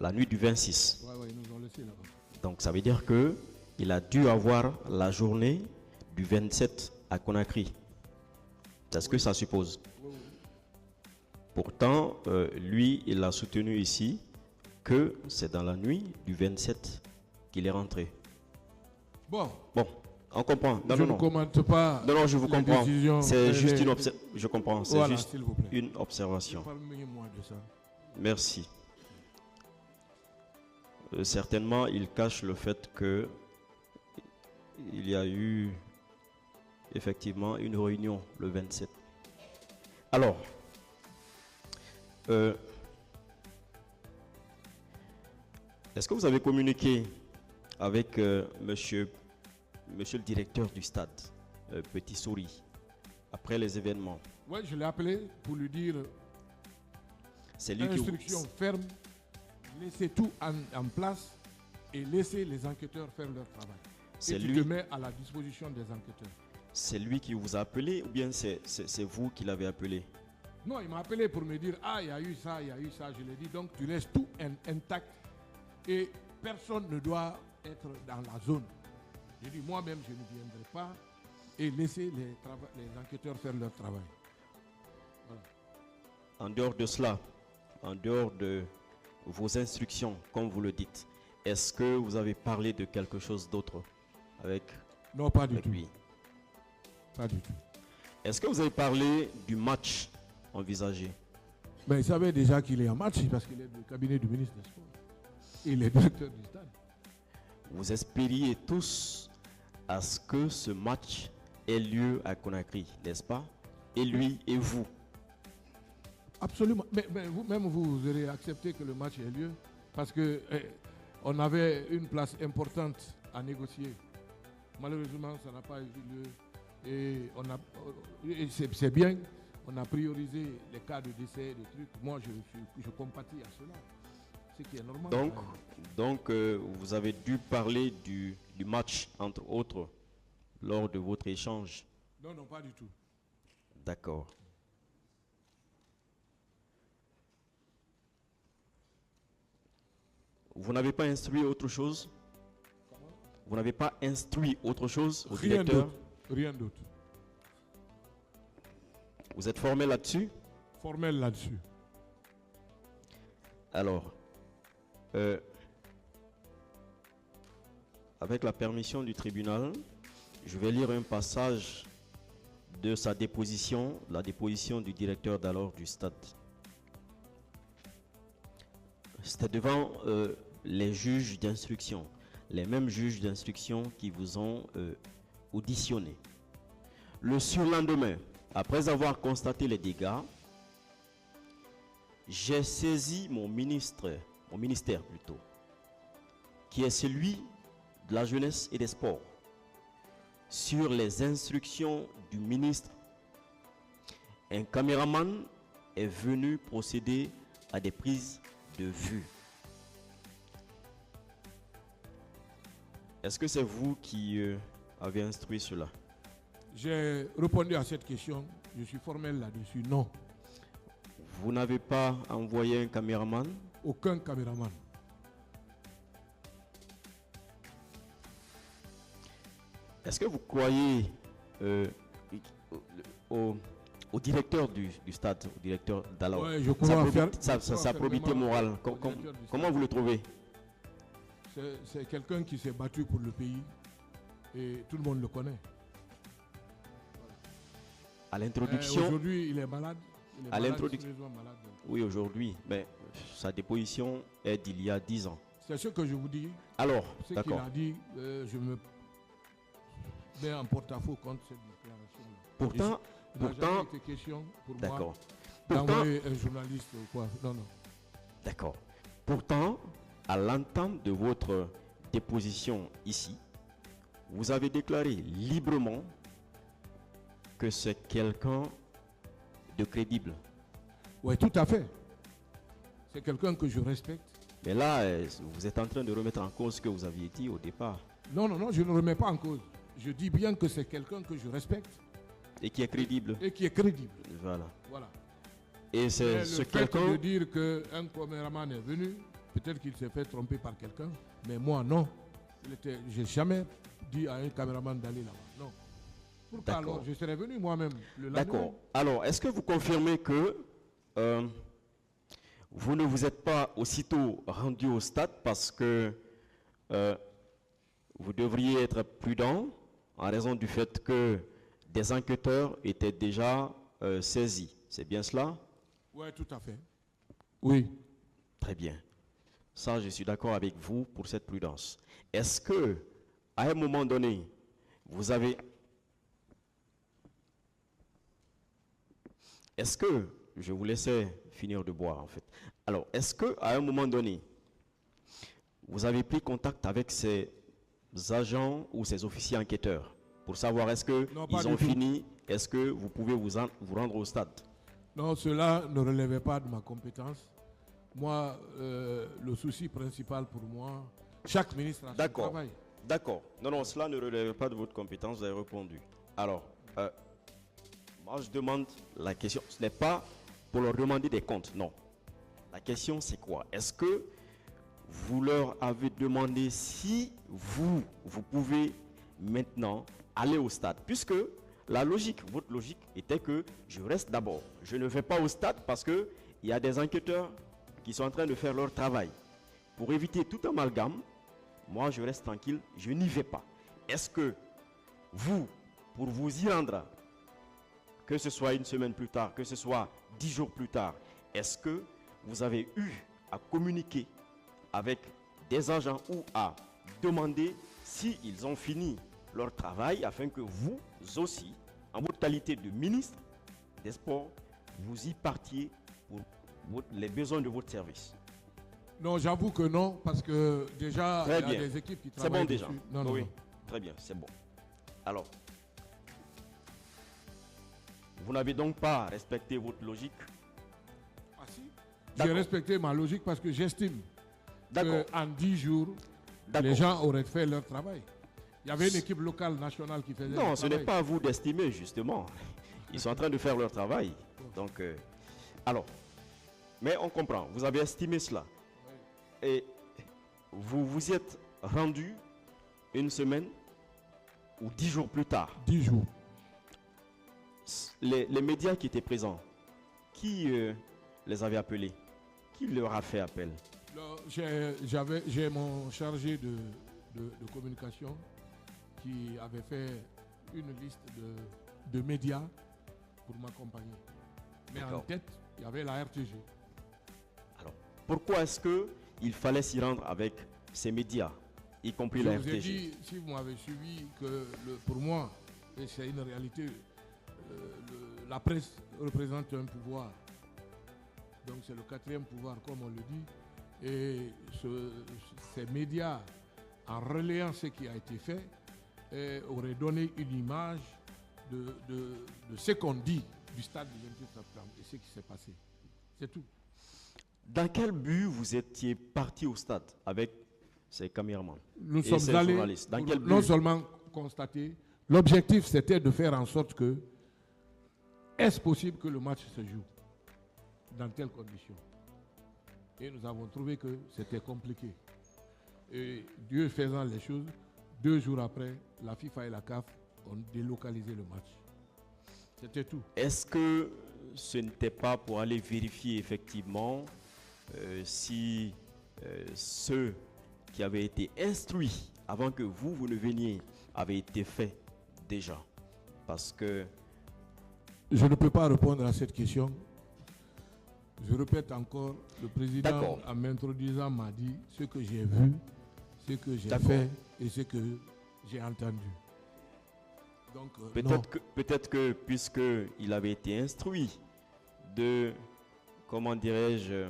Speaker 7: La nuit du 26.
Speaker 2: Oui, ils nous ont laissés là-bas.
Speaker 7: Donc ça veut dire que il a dû avoir la journée du 27 à Conakry. C'est ce que ça suppose.
Speaker 2: Oui, oui.
Speaker 7: Pourtant, lui, il a soutenu ici que c'est dans la nuit du 27 qu'il est rentré.
Speaker 2: Bon,
Speaker 7: Bon, on comprend. Non,
Speaker 2: je
Speaker 7: non,
Speaker 2: ne
Speaker 7: non.
Speaker 2: commente pas.
Speaker 7: Non, non, je vous
Speaker 2: les
Speaker 7: comprends.
Speaker 2: décisions,
Speaker 7: C'est juste
Speaker 2: les-
Speaker 7: une observation. Je comprends. C'est
Speaker 2: Voilà,
Speaker 7: juste
Speaker 2: s'il vous plaît.
Speaker 7: une observation.
Speaker 2: Parlez-moi de ça.
Speaker 7: Merci. Certainement, il cache le fait que il y a eu effectivement une réunion le 27. Alors, est-ce que vous avez communiqué avec monsieur le directeur du stade, Petit Souris, après les événements?
Speaker 2: Oui, je l'ai appelé pour lui dire
Speaker 7: C'est lui qui
Speaker 2: instruction ferme, laissez tout en place et laissez les enquêteurs faire leur travail.
Speaker 7: C'est
Speaker 2: Et tu
Speaker 7: lui,
Speaker 2: te mets à la disposition des enquêteurs.
Speaker 7: c'est lui qui vous a appelé ou bien c'est vous qui l'avez appelé?
Speaker 2: Non, il m'a appelé pour me dire, ah, il y a eu ça, il y a eu ça. Je lui ai dit, donc tu laisses tout intact et personne ne doit être dans la zone. J'ai dit, moi-même, je ne viendrai pas et laisser les enquêteurs faire leur travail. Voilà.
Speaker 7: En dehors de cela, en dehors de vos instructions, comme vous le dites, est-ce que vous avez parlé de quelque chose d'autre avec
Speaker 2: Non, pas du
Speaker 7: avec
Speaker 2: tout.
Speaker 7: lui?
Speaker 2: Pas du tout.
Speaker 7: Est-ce que vous avez parlé du match envisagé?
Speaker 2: Mais il savait déjà qu'il est en match parce qu'il est du cabinet du ministre des Sports. Il est directeur du stade.
Speaker 7: Vous espériez tous à ce que ce match ait lieu à Conakry, n'est-ce pas? Et lui et vous.
Speaker 2: Absolument. Mais vous-même, vous aurez accepté que le match ait lieu parce que on avait une place importante à négocier. Malheureusement, ça n'a pas eu lieu. Et c'est bien, on a priorisé les cas de décès, des trucs. Moi, je compatis à cela. Ce qui est normal.
Speaker 7: Donc, vous avez dû parler du match, entre autres, lors de votre échange.
Speaker 2: Non, non, pas du tout.
Speaker 7: D'accord. Vous n'avez pas instruit autre chose? Vous n'avez pas instruit autre chose au
Speaker 2: Rien
Speaker 7: directeur?
Speaker 2: d'autre. Rien d'autre.
Speaker 7: Vous êtes formé là-dessus?
Speaker 2: Formel là-dessus.
Speaker 7: Alors, avec la permission du tribunal, je vais lire un passage de sa déposition, la déposition du directeur d'alors du stade. C'était devant les juges d'instruction, les mêmes juges d'instruction qui vous ont auditionné. Le surlendemain, après avoir constaté les dégâts, j'ai saisi mon ministère plutôt, qui est celui de la jeunesse et des sports, sur les instructions du ministre. Un caméraman est venu procéder à des prises de vue. Est-ce que c'est vous qui avez instruit cela?
Speaker 2: J'ai répondu à cette question. Je suis formel là-dessus. Non.
Speaker 7: Vous n'avez pas envoyé un caméraman?
Speaker 2: Aucun caméraman.
Speaker 7: Est-ce que vous croyez au directeur du stade, au directeur d'alors,
Speaker 2: Ouais, je crois
Speaker 7: sa probité morale, comment vous le trouvez?
Speaker 2: C'est quelqu'un qui s'est battu pour le pays et tout le monde le connaît.
Speaker 7: À l'introduction,
Speaker 2: Aujourd'hui, il est malade. Il est
Speaker 7: à
Speaker 2: malade,
Speaker 7: l'introduction.
Speaker 2: sérieusement malade.
Speaker 7: Oui, aujourd'hui, mais sa déposition est d'il y a 10 ans.
Speaker 2: C'est ce que je vous dis.
Speaker 7: Alors,
Speaker 2: Ce qu'il
Speaker 7: d'accord.
Speaker 2: a dit, je me mets en porte-à-faux contre cette déclaration-là.
Speaker 7: Pourtant,
Speaker 2: Il n'a
Speaker 7: pourtant,
Speaker 2: jamais été question pour moi
Speaker 7: d'accord. Pourtant,
Speaker 2: d'envoyer un journaliste ou quoi. Non, non.
Speaker 7: d'accord. Pourtant, à l'entente de votre déposition ici, vous avez déclaré librement que c'est quelqu'un de crédible.
Speaker 2: Oui, tout à fait. C'est quelqu'un que je respecte.
Speaker 7: Mais là, vous êtes en train de remettre en cause ce que vous aviez dit au départ
Speaker 2: Non, non, non, je ne remets pas en cause. Je dis bien que c'est quelqu'un que je respecte
Speaker 7: et qui est crédible.
Speaker 2: et qui est crédible.
Speaker 7: Voilà.
Speaker 2: Voilà.
Speaker 7: Et
Speaker 2: Mais
Speaker 7: c'est
Speaker 2: le
Speaker 7: ce
Speaker 2: fait
Speaker 7: quelqu'un.
Speaker 2: de dire qu'un caméraman est venu, peut-être qu'il s'est fait tromper par quelqu'un, mais moi, non. Je n'ai jamais dit à un caméraman d'aller là-bas. Non. Pourquoi
Speaker 7: D'accord.
Speaker 2: alors? Je serais venu moi-même le lendemain.
Speaker 7: D'accord. Alors, est-ce que vous confirmez que vous ne vous êtes pas aussitôt rendu au stade parce que vous devriez être prudent en raison du fait que des enquêteurs étaient déjà saisis? C'est bien cela?
Speaker 2: Oui, tout à fait. Oui.
Speaker 7: Très bien. Ça, je suis d'accord avec vous pour cette prudence. Est-ce que, à un moment donné, vous avez... Est-ce que, je vous laissais finir de boire en fait. Alors, est-ce que, à un moment donné, vous avez pris contact avec ces agents ou ces officiers enquêteurs pour savoir est-ce que
Speaker 2: Non, pas
Speaker 7: ils
Speaker 2: du
Speaker 7: ont
Speaker 2: tout.
Speaker 7: fini, est-ce que vous pouvez vous rendre au stade?
Speaker 2: Non, cela ne relevait pas de ma compétence. Moi, le souci principal pour moi, chaque ministre a son
Speaker 7: D'accord.
Speaker 2: travail.
Speaker 7: D'accord. Non, non, cela ne relève pas de votre compétence, vous avez répondu. Alors, moi je demande la question, ce n'est pas pour leur demander des comptes, non. La question c'est quoi? Est-ce que vous leur avez demandé si vous pouvez maintenant aller au stade? Puisque la logique, votre logique était que je reste d'abord. Je ne vais pas au stade parce qu'il y a des enquêteurs qui sont en train de faire leur travail. Pour éviter tout amalgame, moi je reste tranquille, je n'y vais pas. Est-ce que vous, pour vous y rendre, que ce soit une semaine plus tard, que ce soit 10 jours plus tard, est-ce que vous avez eu à communiquer avec des agents ou à demander s'ils ont fini leur travail afin que vous aussi, en votre qualité de ministre des Sports, vous y partiez pour les besoins de votre service?
Speaker 2: Non, j'avoue que non, parce que déjà,
Speaker 7: Très
Speaker 2: il y a
Speaker 7: bien.
Speaker 2: des équipes qui
Speaker 7: C'est
Speaker 2: travaillent
Speaker 7: bon déjà.
Speaker 2: dessus. Non, non,
Speaker 7: Oui,
Speaker 2: non.
Speaker 7: très bien, c'est bon. Alors, vous n'avez donc pas respecté votre logique?
Speaker 2: Ah, si. J'ai
Speaker 7: D'accord.
Speaker 2: respecté ma logique parce que j'estime
Speaker 7: D'accord.
Speaker 2: qu'en 10 jours,
Speaker 7: D'accord.
Speaker 2: les gens auraient fait leur travail. Il y avait une équipe locale, nationale qui faisait
Speaker 7: Non,
Speaker 2: le
Speaker 7: ce
Speaker 2: travail.
Speaker 7: n'est pas à vous d'estimer, justement. Ils sont en train de faire leur travail. Donc, alors, mais on comprend, vous avez estimé cela. Et vous vous y êtes rendu une semaine ou 10 jours plus tard.
Speaker 2: 10 jours.
Speaker 7: Les médias qui étaient présents, qui les avait appelés? Qui leur a fait appel?
Speaker 2: J'ai mon chargé de communication qui avait fait une liste de médias pour m'accompagner. Mais en
Speaker 7: D'accord.
Speaker 2: tête, il y avait la RTG.
Speaker 7: Alors, pourquoi est-ce qu'il fallait s'y rendre avec ces médias, y compris
Speaker 2: Je
Speaker 7: la
Speaker 2: vous ai
Speaker 7: RTG?
Speaker 2: dit, si vous m'avez suivi, que pour moi, et c'est une réalité, la presse représente un pouvoir. Donc c'est le 4e pouvoir, comme on le dit. Et ces médias, en relayant ce qui a été fait, auraient donné une image de ce qu'on dit du stade du 28 septembre et ce qui s'est passé. C'est tout.
Speaker 7: Dans quel but vous étiez parti au stade avec ces caméramans
Speaker 2: Nous
Speaker 7: et
Speaker 2: sommes
Speaker 7: ces
Speaker 2: allés
Speaker 7: journalistes? Dans
Speaker 2: pour
Speaker 7: quel but?
Speaker 2: non seulement constater, l'objectif c'était de faire en sorte que est-ce possible que le match se joue dans telles conditions? Et nous avons trouvé que c'était compliqué. Et Dieu faisant les choses, 2 jours après, la FIFA et la CAF ont délocalisé le match. C'était tout.
Speaker 7: Est-ce que ce n'était pas pour aller vérifier effectivement si ceux qui avaient été instruits avant que vous ne veniez avaient été faits déjà? Parce que...
Speaker 2: Je ne peux pas répondre à cette question Je répète encore, le président,
Speaker 7: D'accord.
Speaker 2: en m'introduisant, m'a dit ce que j'ai vu, ce que j'ai
Speaker 7: D'accord.
Speaker 2: fait et ce que j'ai entendu. Donc, non.
Speaker 7: Peut-être que puisqu'il avait été instruit de, comment dirais-je,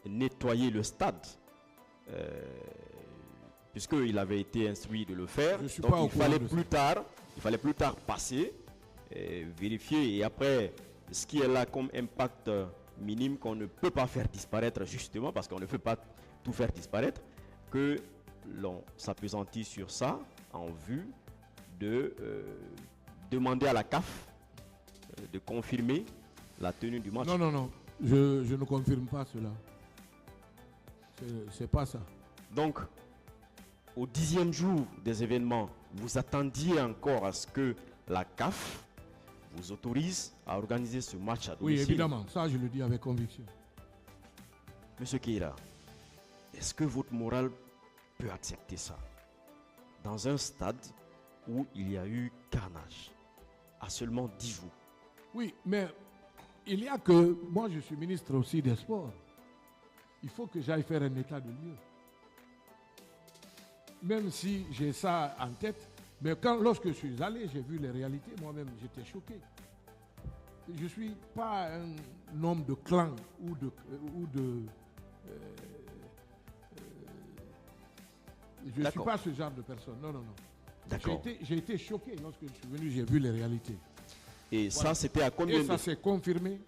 Speaker 7: nettoyer le stade, puisqu'il avait été instruit de le faire,
Speaker 2: Je suis
Speaker 7: donc
Speaker 2: pas au
Speaker 7: il
Speaker 2: courant
Speaker 7: fallait
Speaker 2: de
Speaker 7: plus tard passer, vérifier, et après, ce qui est là comme impact minime qu'on ne peut pas faire disparaître, justement parce qu'on ne peut pas tout faire disparaître, que l'on s'appesantit sur ça en vue de demander à la CAF de confirmer la tenue du match.
Speaker 2: Non, non, non. Je ne confirme pas cela. C'est pas ça.
Speaker 7: Donc, au 10e jour des événements, vous attendiez encore à ce que la CAF vous autorise à organiser ce match à
Speaker 2: Oui,
Speaker 7: domicile.
Speaker 2: évidemment. Ça, je le dis avec conviction.
Speaker 7: Monsieur Keïra, est-ce que votre morale peut accepter ça? Dans un stade où il y a eu carnage, à seulement 10 jours.
Speaker 2: Oui, mais il y a que... Moi, je suis ministre aussi des Sports. Il faut que j'aille faire un état de lieu. Même si j'ai ça en tête, mais lorsque je suis allé, j'ai vu les réalités, moi-même, j'étais choqué. Je ne suis pas un homme de clan ou de je ne suis pas ce genre de personne. Non, non, non.
Speaker 7: D'accord.
Speaker 2: J'ai été choqué lorsque je suis venu, j'ai vu les réalités.
Speaker 7: Et
Speaker 2: Voilà.
Speaker 7: ça, c'était à combien
Speaker 2: Et ça
Speaker 7: de...
Speaker 2: s'est confirmé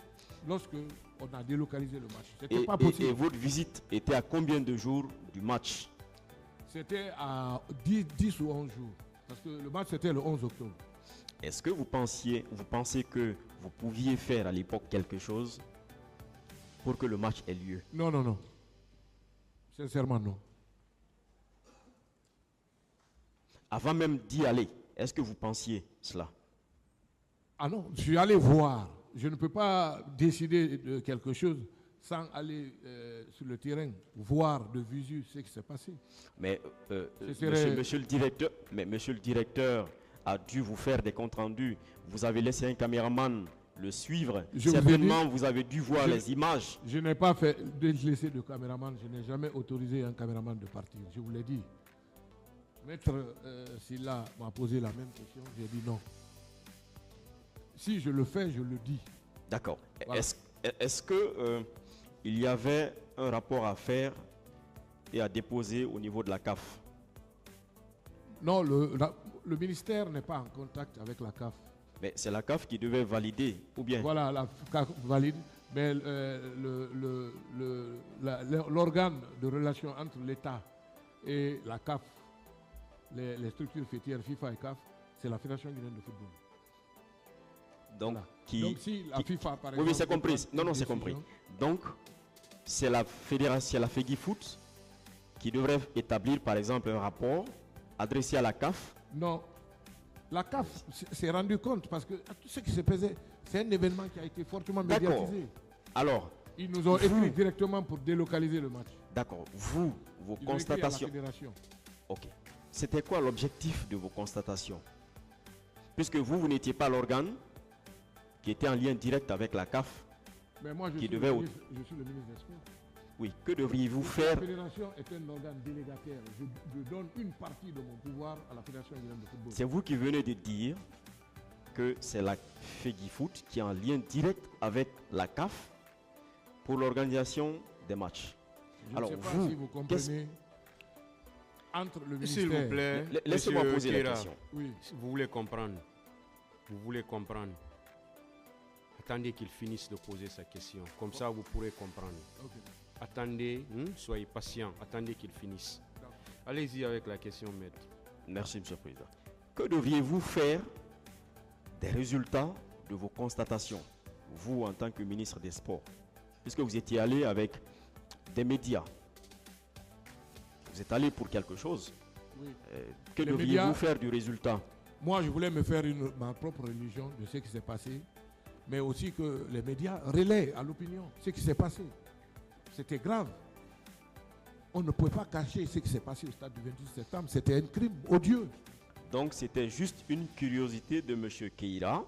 Speaker 2: lorsque on a délocalisé le match. C'était
Speaker 7: Et,
Speaker 2: pas
Speaker 7: et-
Speaker 2: possible.
Speaker 7: et votre visite était à combien de jours du match?
Speaker 2: C'était à 10 ou 11 jours. Parce que le match, c'était le 11 octobre.
Speaker 7: Est-ce que vous pensez que vous pouviez faire à l'époque quelque chose pour que le match ait lieu?
Speaker 2: Non, non, non. Sincèrement, non.
Speaker 7: Avant même d'y aller, est-ce que vous pensiez cela?
Speaker 2: Ah non, je suis allé voir. Je ne peux pas décider de quelque chose sans aller sur le terrain, voir de visu ce qui s'est passé.
Speaker 7: Mais
Speaker 2: serait-
Speaker 7: monsieur le directeur a dû vous faire des comptes rendus. Vous avez laissé un caméraman le suivre.
Speaker 2: Je vous ai
Speaker 7: Certainement,
Speaker 2: dit-
Speaker 7: vous avez dû voir
Speaker 2: Je-
Speaker 7: les images.
Speaker 2: Je n'ai pas fait de laisser de caméraman. Je n'ai jamais autorisé un caméraman de partir. Je vous l'ai dit. Maître Silla m'a posé la même question. J'ai dit non. Si je le fais, je le dis.
Speaker 7: D'accord.
Speaker 2: Voilà.
Speaker 7: Est-ce que il y avait un rapport à faire et à déposer au niveau de la CAF?
Speaker 2: Non, le ministère n'est pas en contact avec la CAF.
Speaker 7: Mais c'est la CAF qui devait valider, ou bien?
Speaker 2: Voilà, la CAF valide. Mais l'organe de relation entre l'État et la CAF, les structures fêtières FIFA et CAF, c'est la Fédération guinéenne de football.
Speaker 7: Donc,
Speaker 2: Voilà.
Speaker 7: qui,
Speaker 2: Donc si la FIFA, par
Speaker 7: oui,
Speaker 2: exemple...
Speaker 7: oui, c'est compris.
Speaker 2: prend
Speaker 7: Non,
Speaker 2: une
Speaker 7: non, c'est compris.
Speaker 2: décision,
Speaker 7: Donc, c'est la fédération, la FEGIFOOT, qui devrait établir, par exemple, un rapport adressé à la CAF.
Speaker 2: Non. La CAF s'est rendu compte parce que tout ce qui s'est passé, c'est un événement qui a été fortement
Speaker 7: D'accord.
Speaker 2: médiatisé.
Speaker 7: Alors,
Speaker 2: Ils nous ont écrit directement pour délocaliser le match.
Speaker 7: d'accord, vous, vos
Speaker 2: Ils ont écrit à la
Speaker 7: constatations.
Speaker 2: fédération.
Speaker 7: Ok. C'était quoi l'objectif de vos constatations? Puisque vous n'étiez pas l'organe qui était en lien direct avec la CAF.
Speaker 2: Mais moi, je
Speaker 7: Qui
Speaker 2: suis,
Speaker 7: devait
Speaker 2: le
Speaker 7: au-
Speaker 2: ministre, je suis le ministre des Sports.
Speaker 7: Oui, que devriez-vous
Speaker 2: La
Speaker 7: faire?
Speaker 2: fédération est un organe délégataire. Je donne une partie de mon pouvoir à la fédération guinéenne de football.
Speaker 7: C'est vous qui venez de dire que c'est la FEGIFOOT qui est en lien direct avec la CAF pour l'organisation des matchs.
Speaker 2: Je
Speaker 7: Alors,
Speaker 2: ne sais pas
Speaker 7: vous,
Speaker 2: si vous comprenez. Entre le
Speaker 4: S'il
Speaker 2: ministère...
Speaker 4: vous plaît,
Speaker 7: Laissez-moi
Speaker 4: monsieur
Speaker 7: poser la
Speaker 4: Keïra,
Speaker 7: question.
Speaker 2: Oui.
Speaker 4: Vous voulez comprendre. Vous voulez comprendre. Attendez qu'il finisse de poser sa question. Comme ça, vous pourrez comprendre.
Speaker 2: Ok.
Speaker 4: Attendez, soyez patient. Attendez qu'il finisse.
Speaker 2: D'accord.
Speaker 4: Allez-y avec la question, maître.
Speaker 7: Merci, Monsieur le Président. Que devriez-vous faire des résultats de vos constatations, vous en tant que ministre des Sports, puisque vous étiez allé avec des médias? Vous êtes allé pour quelque chose.
Speaker 2: Oui.
Speaker 7: Que
Speaker 2: Les
Speaker 7: devriez-vous
Speaker 2: médias-
Speaker 7: faire du résultat?
Speaker 2: Moi, je voulais me faire ma propre religion de ce qui s'est passé, mais aussi que les médias relaient à l'opinion ce qui s'est passé. C'était grave. On ne pouvait pas cacher ce qui s'est passé au stade du 28 septembre. C'était un crime odieux.
Speaker 7: Donc c'était juste une curiosité de Monsieur Keïra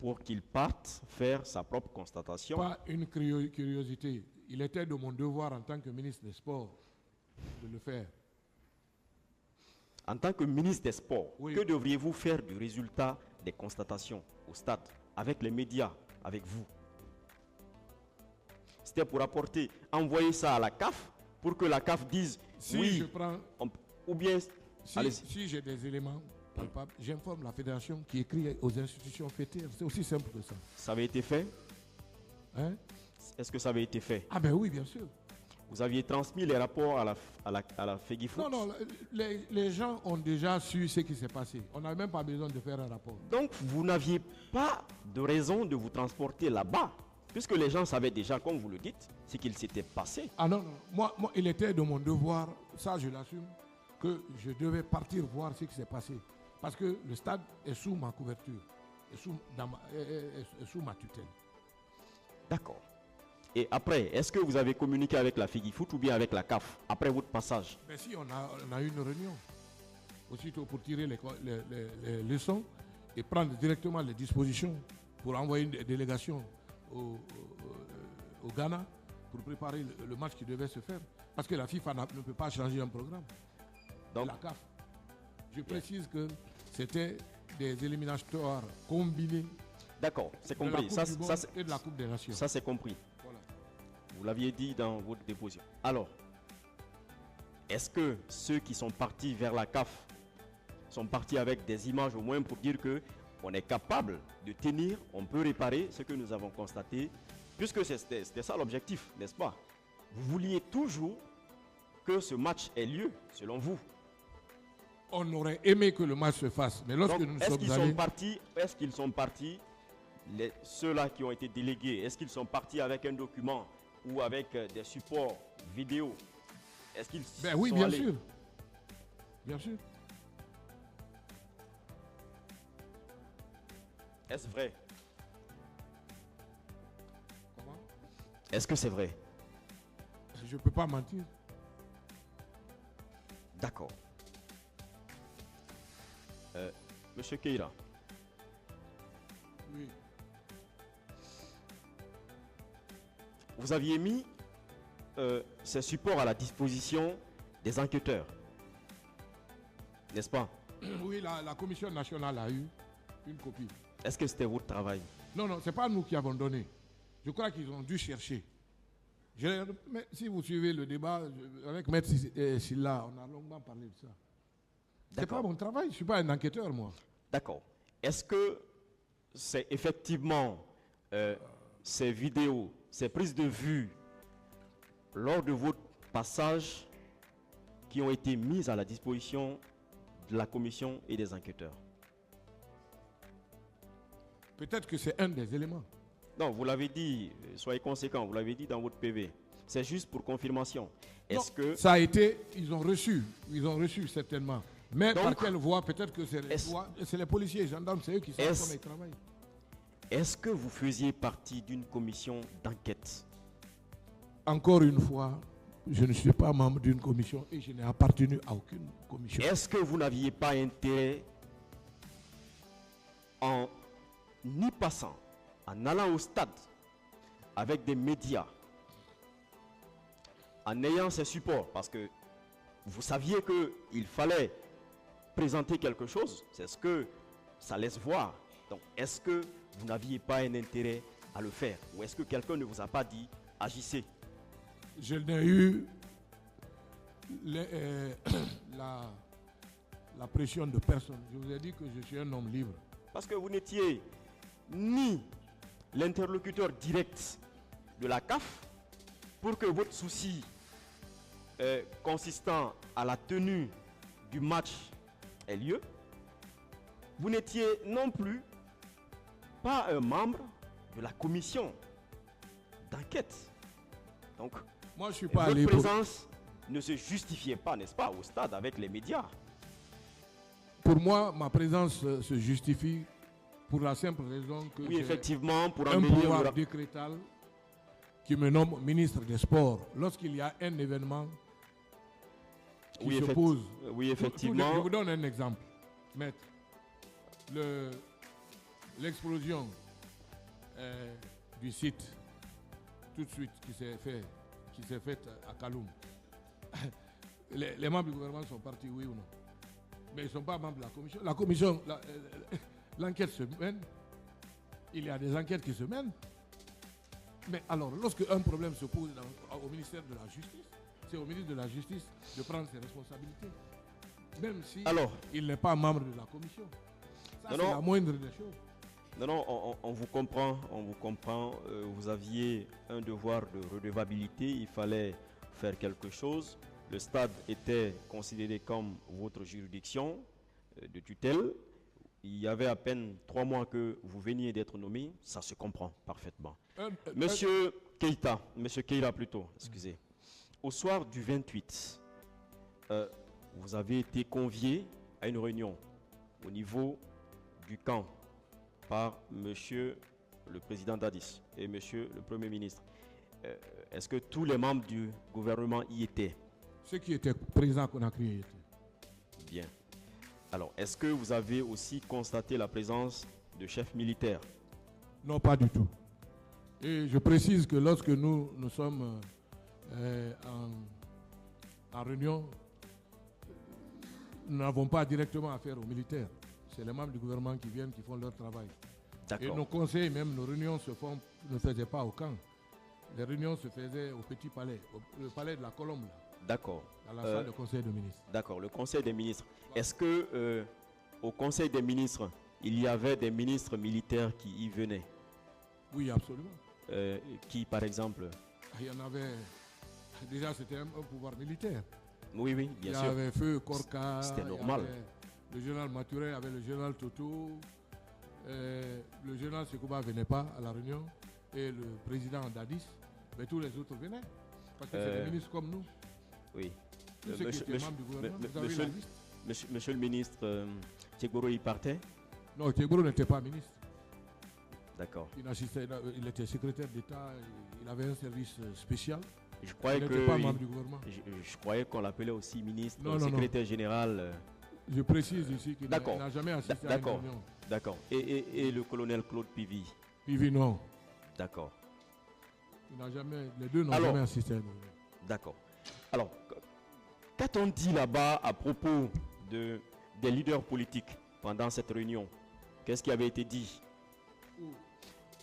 Speaker 7: pour qu'il parte faire sa propre constatation.
Speaker 2: Pas une curiosité. Il était de mon devoir en tant que ministre des Sports de le faire.
Speaker 7: En tant que ministre des Sports,
Speaker 2: Oui.
Speaker 7: que devriez-vous faire du résultat des constatations au stade, avec les médias, avec vous? C'était pour envoyer ça à la CAF, pour que la CAF dise
Speaker 2: Si
Speaker 7: oui,
Speaker 2: je prends,
Speaker 7: ou bien... Allez-y.
Speaker 2: si j'ai des éléments palpables, j'informe la fédération qui écrit aux institutions fêtières. C'est aussi simple que ça.
Speaker 7: Ça avait été fait?
Speaker 2: Hein?
Speaker 7: Est-ce que ça avait été fait?
Speaker 2: Ah ben oui, bien sûr.
Speaker 7: Vous aviez transmis les rapports à la FEGIFOOT?
Speaker 2: Non, les gens ont déjà su ce qui s'est passé. On n'a même pas besoin de faire un rapport.
Speaker 7: Donc, vous n'aviez pas de raison de vous transporter là-bas, puisque les gens savaient déjà, comme vous le dites, ce qu'il s'était passé.
Speaker 2: Ah non, non. Moi, il était de mon devoir, ça je l'assume, que je devais partir voir ce qui s'est passé. Parce que le stade est sous ma couverture, est sous ma tutelle.
Speaker 7: D'accord. Et après, est-ce que vous avez communiqué avec la FEGIFOOT ou bien avec la CAF, après votre passage?
Speaker 2: Mais si, on a eu une réunion, aussitôt pour tirer les leçons et prendre directement les dispositions pour envoyer une délégation au Ghana pour préparer le match qui devait se faire. Parce que la FIFA ne peut pas changer un programme.
Speaker 7: Donc,
Speaker 2: La CAF. Je précise que c'était des éliminatoires combinés
Speaker 7: d'accord, c'est
Speaker 2: de la
Speaker 7: compris.
Speaker 2: Coupe du Monde et de la Coupe des Nations.
Speaker 7: Ça c'est compris.
Speaker 2: Voilà.
Speaker 7: Vous l'aviez dit dans votre déposition. Alors, est-ce que ceux qui sont partis vers la CAF sont partis avec des images au moins pour dire que on est capable de tenir, on peut réparer ce que nous avons constaté, puisque c'était ça l'objectif, n'est-ce pas? Vous vouliez toujours que ce match ait lieu, selon vous.
Speaker 2: On aurait aimé que le match se fasse, mais lorsque
Speaker 7: Donc,
Speaker 2: nous
Speaker 7: est-ce
Speaker 2: sommes
Speaker 7: qu'ils
Speaker 2: allés...
Speaker 7: sont partis, ceux-là qui ont été délégués, est-ce qu'ils sont partis avec un document ou avec des supports vidéo? Est-ce qu'ils
Speaker 2: Ben oui,
Speaker 7: sont
Speaker 2: bien
Speaker 7: allés?
Speaker 2: sûr. Bien sûr.
Speaker 7: Est-ce vrai?
Speaker 2: Comment?
Speaker 7: Est-ce que c'est vrai?
Speaker 2: Je ne peux pas mentir.
Speaker 7: D'accord. Monsieur Keira,
Speaker 2: Oui.
Speaker 7: vous aviez mis ces supports à la disposition des enquêteurs, n'est-ce pas?
Speaker 2: Oui, la commission nationale a eu une copie.
Speaker 7: Est-ce que c'était votre travail?
Speaker 2: Non, non, ce n'est pas nous qui avons donné. Je crois qu'ils ont dû chercher. Mais si vous suivez le débat avec Maître Silla, on a longuement parlé de ça. C'est pas mon travail, je ne suis pas un enquêteur, moi.
Speaker 7: D'accord. Est-ce que c'est effectivement ces vidéos, ces prises de vue lors de votre passage qui ont été mises à la disposition de la commission et des enquêteurs?
Speaker 2: Peut-être que c'est un des éléments.
Speaker 7: Non, vous l'avez dit, soyez conséquents, vous l'avez dit dans votre PV. C'est juste pour confirmation. Est-ce
Speaker 2: Non,
Speaker 7: que...
Speaker 2: ça a été, ils ont reçu certainement. Mais
Speaker 7: Donc,
Speaker 2: par quelle voie? Peut-être que c'est les policiers, les gendarmes, c'est eux qui savent comment ils travaillent.
Speaker 7: Est-ce que vous faisiez partie d'une commission d'enquête?
Speaker 2: Encore une fois, je ne suis pas membre d'une commission et je n'ai appartenu à aucune commission.
Speaker 7: Est-ce que vous n'aviez pas intérêt en y passant, en allant au stade avec des médias, en ayant ces supports, parce que vous saviez qu'il fallait présenter quelque chose, c'est ce que ça laisse voir. Donc, est-ce que vous n'aviez pas un intérêt à le faire? Ou est-ce que quelqu'un ne vous a pas dit, agissez?
Speaker 2: Je n'ai eu la pression de personne. Je vous ai dit que je suis un homme libre.
Speaker 7: Parce que vous n'étiez ni l'interlocuteur direct de la CAF pour que votre souci consistant à la tenue du match ait lieu. Vous n'étiez non plus pas un membre de la commission d'enquête. Donc,
Speaker 2: Moi, je suis pas
Speaker 7: votre
Speaker 2: allé pour...
Speaker 7: présence ne se justifiait pas, n'est-ce pas, au stade avec les médias.
Speaker 2: Pour moi, ma présence se justifie pour la simple raison que
Speaker 7: Oui,
Speaker 2: j'ai
Speaker 7: effectivement, pour
Speaker 2: un
Speaker 7: embellir
Speaker 2: pouvoir
Speaker 7: le rapport.
Speaker 2: décrétal qui me nomme ministre des Sports. Lorsqu'il y a un événement qui se pose,
Speaker 7: Oui, effectivement.
Speaker 2: je vous donne un exemple, maître. L'explosion du site, tout de suite, qui s'est fait à Kaloum. Les membres du gouvernement sont partis, oui ou non? Mais ils ne sont pas membres de la commission. La commission, l'enquête se mène. Il y a des enquêtes qui se mènent. Mais alors, lorsque un problème se pose au ministère de la Justice, c'est au ministre de la Justice de prendre ses responsabilités. Même si il n'est pas membre de la commission. Ça, c'est la moindre des choses.
Speaker 7: Non, on vous comprend, vous aviez un devoir de redevabilité, il fallait faire quelque chose. Le stade était considéré comme votre juridiction de tutelle. Il y avait à peine 3 mois que vous veniez d'être nommé, ça se comprend parfaitement. Monsieur Keïta plutôt, excusez. Au soir du 28, vous avez été convié à une réunion au niveau du camp par monsieur le président Dadis et monsieur le premier ministre. Est-ce que tous les membres du gouvernement y étaient?
Speaker 2: Ceux qui étaient présents à Conakry y étaient.
Speaker 7: Bien. Alors, est-ce que vous avez aussi constaté la présence de chefs militaires?
Speaker 2: Non, pas du tout. Et je précise que lorsque nous sommes en réunion, nous n'avons pas directement affaire aux militaires. C'est les membres du gouvernement qui viennent, qui font leur travail. Et nos conseils, même nos réunions ne faisaient pas au camp. Les réunions se faisaient au Petit Palais, le palais de la Colombe.
Speaker 7: D'accord.
Speaker 2: Dans la salle du Conseil des ministres.
Speaker 7: D'accord, le Conseil des ministres. Est-ce que au Conseil des ministres, il y avait des ministres militaires qui y venaient?
Speaker 2: Oui, absolument.
Speaker 7: Qui, par exemple?
Speaker 2: Il y en avait. Déjà, c'était un pouvoir militaire.
Speaker 7: Oui, bien sûr.
Speaker 2: Il y avait Feu Korka.
Speaker 7: C'était normal.
Speaker 2: Le général Maturé avait le général Toto. Le général Sekouba ne venait pas à la réunion. Et le président Dadis. Mais tous les autres venaient. Parce que c'est des ministres comme nous.
Speaker 7: Oui. Monsieur le ministre, Tchegboro y partait?
Speaker 2: Non, Tchegboro n'était pas ministre.
Speaker 7: D'accord.
Speaker 2: Il était secrétaire d'État, il avait un service spécial.
Speaker 7: Je croyais
Speaker 2: il n'était pas membre du gouvernement.
Speaker 7: Je croyais qu'on l'appelait aussi ministre, secrétaire général.
Speaker 2: Je précise ici qu'il n'a jamais assisté à une réunion.
Speaker 7: D'accord. Et le colonel Claude Pivy?
Speaker 2: Pivy, non.
Speaker 7: D'accord.
Speaker 2: Les deux n'ont jamais assisté à une réunion.
Speaker 7: D'accord. Alors, qu'a-t-on dit là-bas à propos des leaders politiques pendant cette réunion? Qu'est-ce qui avait été dit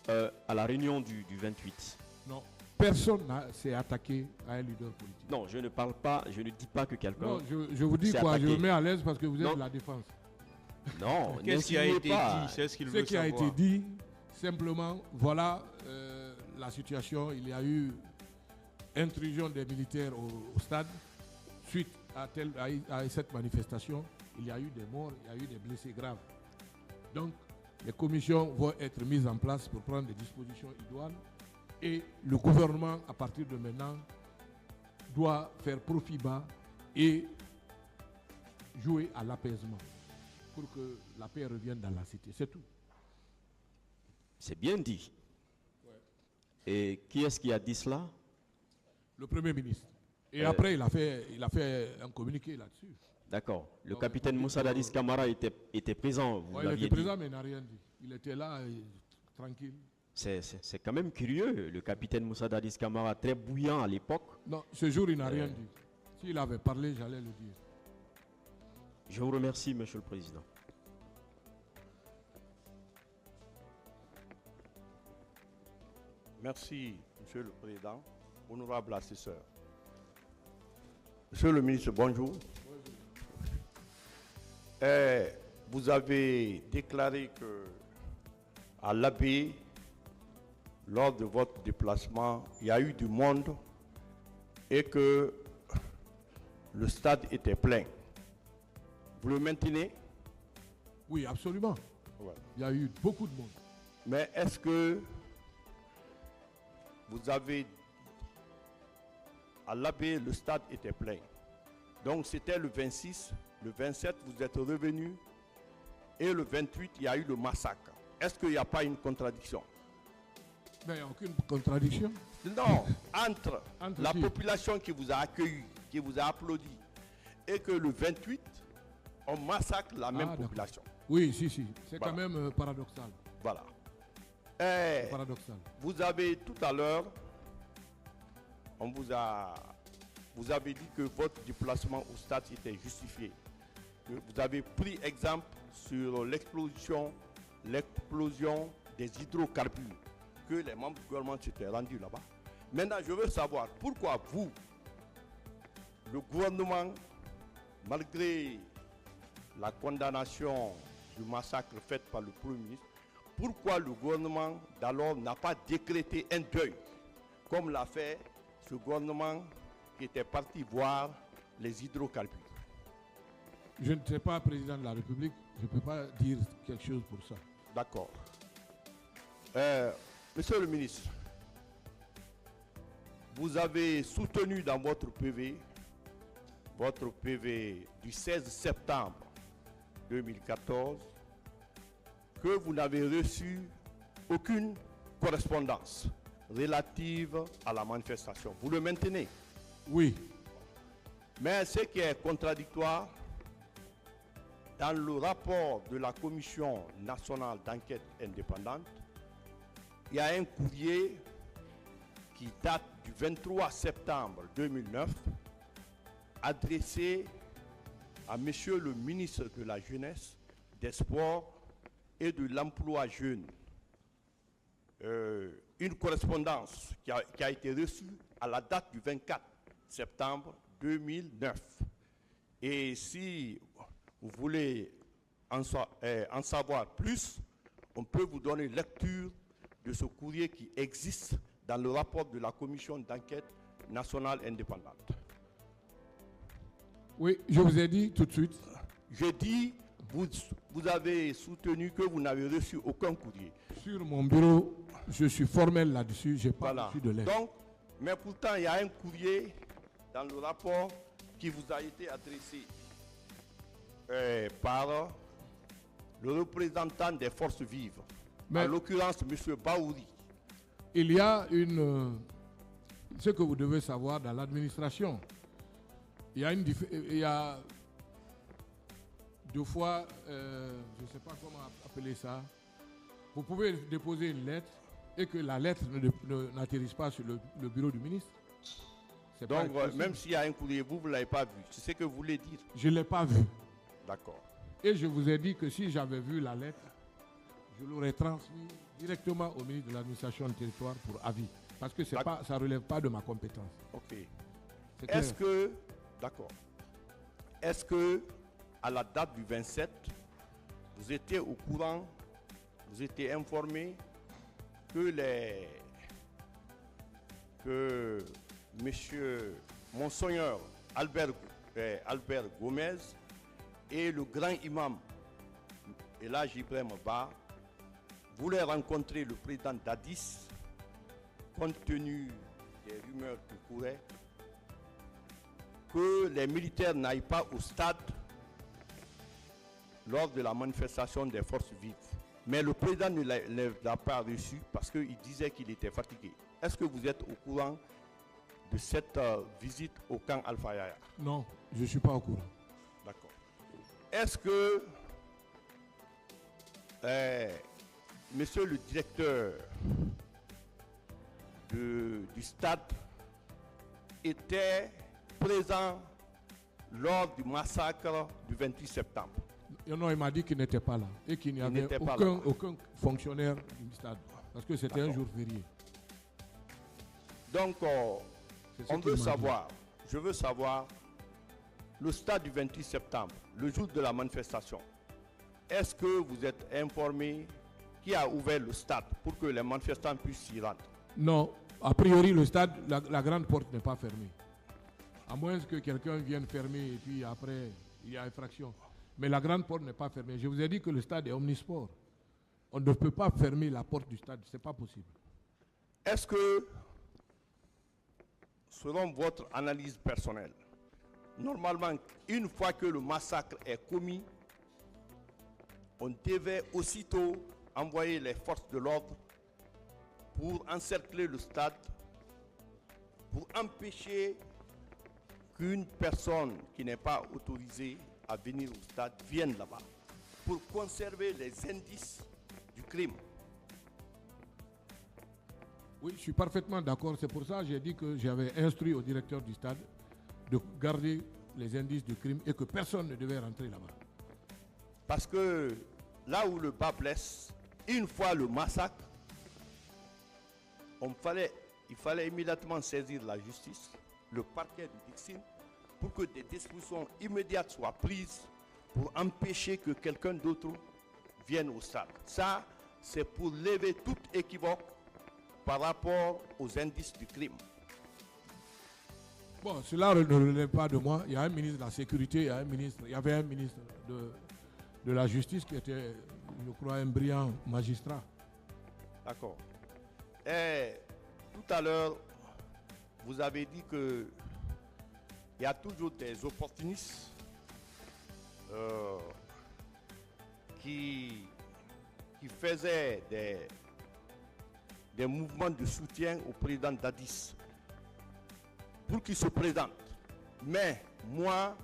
Speaker 7: à la réunion du 28?
Speaker 2: Non, personne ne s'est attaqué à un leader politique.
Speaker 7: Non, je ne parle pas, je ne dis pas que quelqu'un.
Speaker 2: Non, je vous dis quoi, je vous mets à l'aise parce que vous êtes de la défense.
Speaker 7: Non,
Speaker 4: qu'est-ce qui a été dit? C'est ce qu'il veut savoir.
Speaker 2: Ce qui a été dit, simplement, voilà la situation. Il y a eu intrusion des militaires au stade. Suite à cette manifestation, il y a eu des morts, il y a eu des blessés graves. Donc, les commissions vont être mises en place pour prendre des dispositions idoines. Et le gouvernement, à partir de maintenant, doit faire profit bas et jouer à l'apaisement pour que la paix revienne dans la cité. C'est tout.
Speaker 7: C'est bien dit. Ouais. Et qui est-ce qui a dit cela?
Speaker 2: Le Premier ministre. Et après, il a fait un communiqué là-dessus.
Speaker 7: D'accord. Le capitaine Moussa Dadis Camara était présent.
Speaker 2: Il était présent, mais il n'a rien dit. Il était là, tranquille.
Speaker 7: C'est quand même curieux. Le capitaine Moussa Dadis Camara, très bouillant à l'époque.
Speaker 2: Non, ce jour, il n'a rien dit. S'il avait parlé, j'allais le dire.
Speaker 7: Je vous remercie, Monsieur le Président.
Speaker 3: Merci, Monsieur le Président. Honorable assesseur. Monsieur le ministre, bonjour. Vous avez déclaré que à l'Abbé, lors de votre déplacement, il y a eu du monde et que le stade était plein. Vous le maintenez?
Speaker 2: Oui, absolument. Ouais. Il y a eu beaucoup de monde.
Speaker 3: Mais est-ce que vous avez... À l'Abbé, le stade était plein. Donc c'était le 26, le 27, vous êtes revenu. Et le 28, il y a eu le massacre. Est-ce qu'il n'y a pas une contradiction?
Speaker 2: Mais il n'y a aucune contradiction.
Speaker 3: Non, entre la population qui vous a accueilli, qui vous a applaudi, et que le 28, on massacre la même population.
Speaker 2: Oui, si. C'est quand même paradoxal.
Speaker 3: Voilà.
Speaker 2: C'est paradoxal.
Speaker 3: Vous avez tout à l'heure, vous avez dit que votre déplacement au stade était justifié. Que vous avez pris exemple sur l'explosion des hydrocarbures, que les membres du gouvernement s'étaient rendus là-bas. Maintenant, je veux savoir pourquoi vous, le gouvernement, malgré la condamnation du massacre fait par le Premier ministre, pourquoi le gouvernement d'alors n'a pas décrété un deuil, comme l'a fait ce gouvernement qui était parti voir les hydrocarbures?
Speaker 2: Je ne suis pas président de la République, je ne peux pas dire quelque chose pour ça.
Speaker 3: D'accord. Monsieur le ministre, vous avez soutenu dans votre PV du 16 septembre 2014, que vous n'avez reçu aucune correspondance relative à la manifestation. Vous le maintenez?
Speaker 2: Oui.
Speaker 3: Mais ce qui est contradictoire, dans le rapport de la Commission nationale d'enquête indépendante, il y a un courrier qui date du 23 septembre 2009, adressé à Monsieur le ministre de la Jeunesse, des Sports et de l'Emploi jeune. Une correspondance qui a été reçue à la date du 24 septembre 2009. Et si vous voulez en savoir plus, on peut vous donner lecture de ce courrier qui existe dans le rapport de la Commission d'enquête nationale indépendante.
Speaker 2: Oui, je vous ai dit tout de suite.
Speaker 3: Je dis, vous avez soutenu que vous n'avez reçu aucun courrier.
Speaker 2: Sur mon bureau, je suis formel là-dessus, je n'ai pas reçu de lettre.
Speaker 3: Donc, mais pourtant, il y a un courrier dans le rapport qui vous a été adressé par le représentant des forces vives, en l'occurrence M. Baouri.
Speaker 2: Il y a ce que vous devez savoir dans l'administration. Il y a deux fois, je ne sais pas comment appeler ça, vous pouvez déposer une lettre et que la lettre n'atterrisse pas sur le bureau du ministre.
Speaker 3: Donc, même s'il y a un courrier, vous ne l'avez pas vu. C'est ce que vous voulez dire?
Speaker 2: Je ne l'ai pas vu.
Speaker 3: D'accord.
Speaker 2: Et je vous ai dit que si j'avais vu la lettre, je l'aurais transmis directement au ministre de l'administration du territoire pour avis. Parce que ça ne relève pas de ma compétence.
Speaker 3: Ok. Est-ce que, d'accord. Est-ce que, à la date du 27, vous étiez au courant, vous étiez informé que M. Monseigneur Albert Gomez et le grand imam Elhadj Ibrahim Ba voulaient rencontrer le président Dadis compte tenu des rumeurs qui couraient que les militaires n'aillent pas au stade lors de la manifestation des forces vives. Mais le président ne l'a pas reçu parce qu'il disait qu'il était fatigué. Est-ce que vous êtes au courant de cette visite au camp Alpha Yaya?
Speaker 2: Non, je ne suis pas au courant.
Speaker 3: D'accord. Est-ce que monsieur le directeur du stade était présent lors du massacre du 28 septembre?
Speaker 2: Non, il m'a dit qu'il n'était pas là et qu'il n'y avait aucun fonctionnaire du stade parce que c'était un jour férié.
Speaker 3: Donc, je veux savoir, le stade du 28 septembre, le jour de la manifestation, est-ce que vous êtes informé qui a ouvert le stade pour que les manifestants puissent s'y rendre?
Speaker 2: Non, a priori le stade, la grande porte n'est pas fermée. À moins que quelqu'un vienne fermer et puis après il y a infraction. Mais la grande porte n'est pas fermée. Je vous ai dit que le stade est omnisport. On ne peut pas fermer la porte du stade, ce n'est pas possible.
Speaker 3: Est-ce que, selon votre analyse personnelle, normalement, une fois que le massacre est commis, on devait aussitôt envoyer les forces de l'ordre pour encercler le stade, pour empêcher qu'une personne qui n'est pas autorisée à venir au stade vienne là-bas, pour conserver les indices du crime.
Speaker 2: Oui, je suis parfaitement d'accord. C'est pour ça que j'ai dit que j'avais instruit au directeur du stade de garder les indices de crime et que personne ne devait rentrer là-bas.
Speaker 8: Parce que là où le bas blesse, une fois le massacre, il fallait immédiatement saisir la justice, le parquet du Dixine, pour que des dispositions immédiates soient prises pour empêcher que quelqu'un d'autre vienne au stade. Ça, c'est pour lever toute équivoque par rapport aux indices du crime.
Speaker 2: Bon, cela ne relève pas de moi. Il y a un ministre de la Sécurité, il y avait un ministre de la Justice qui était, je crois, un brillant magistrat.
Speaker 8: D'accord. Et tout à l'heure, vous avez dit que il y a toujours des opportunistes qui faisaient des mouvements de soutien au président Dadis pour qu'il se présente. Mais moi,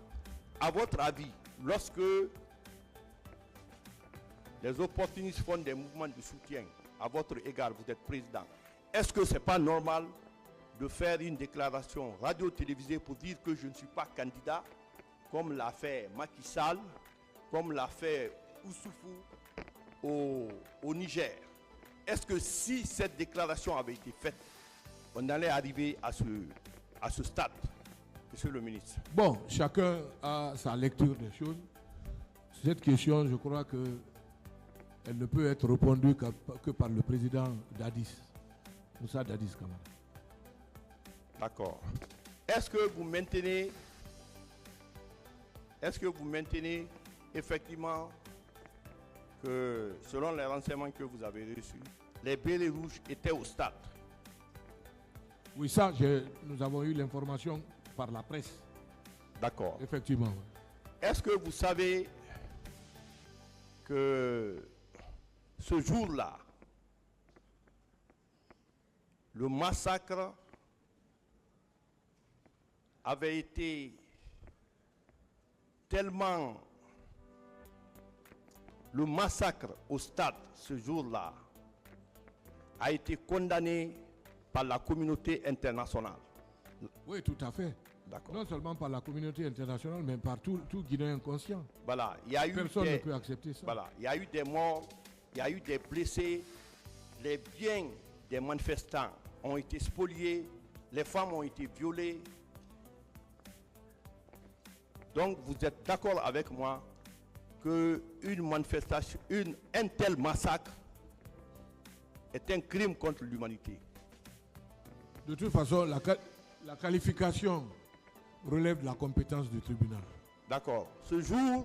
Speaker 8: à votre avis, lorsque les opportunistes font des mouvements de soutien à votre égard, vous êtes président, est-ce que ce n'est pas normal de faire une déclaration radio-télévisée pour dire que je ne suis pas candidat, comme l'a fait Macky Sall, comme l'a fait Issoufou au Niger? Est-ce que si cette déclaration avait été faite, on allait arriver à ce stade, monsieur le ministre?
Speaker 2: Bon, chacun a sa lecture des choses. Cette question, je crois qu'elle ne peut être répondue que par le président Dadis, Moussa Dadis Camara.
Speaker 8: D'accord. Est-ce que vous maintenez effectivement que, selon les renseignements que vous avez reçus, les bérets rouges étaient au stade?
Speaker 2: Oui, ça, nous avons eu l'information par la presse.
Speaker 8: D'accord.
Speaker 2: Effectivement.
Speaker 8: Est-ce que vous savez que ce jour-là, le massacre avait été tellement... Le massacre au stade ce jour-là a été condamné par la communauté internationale?
Speaker 2: Oui, tout à fait.
Speaker 8: D'accord.
Speaker 2: Non seulement par la communauté internationale, mais par tout Guinéen conscient.
Speaker 8: Voilà. Il y a eu
Speaker 2: Personne ne peut accepter ça.
Speaker 8: Voilà. Il y a eu des morts, il y a eu des blessés, les biens des manifestants ont été spoliés, les femmes ont été violées. Donc vous êtes d'accord avec moi qu'une manifestation, un tel massacre est un crime contre l'humanité?
Speaker 2: De toute façon, la qualification relève de la compétence du tribunal.
Speaker 8: D'accord. Ce jour,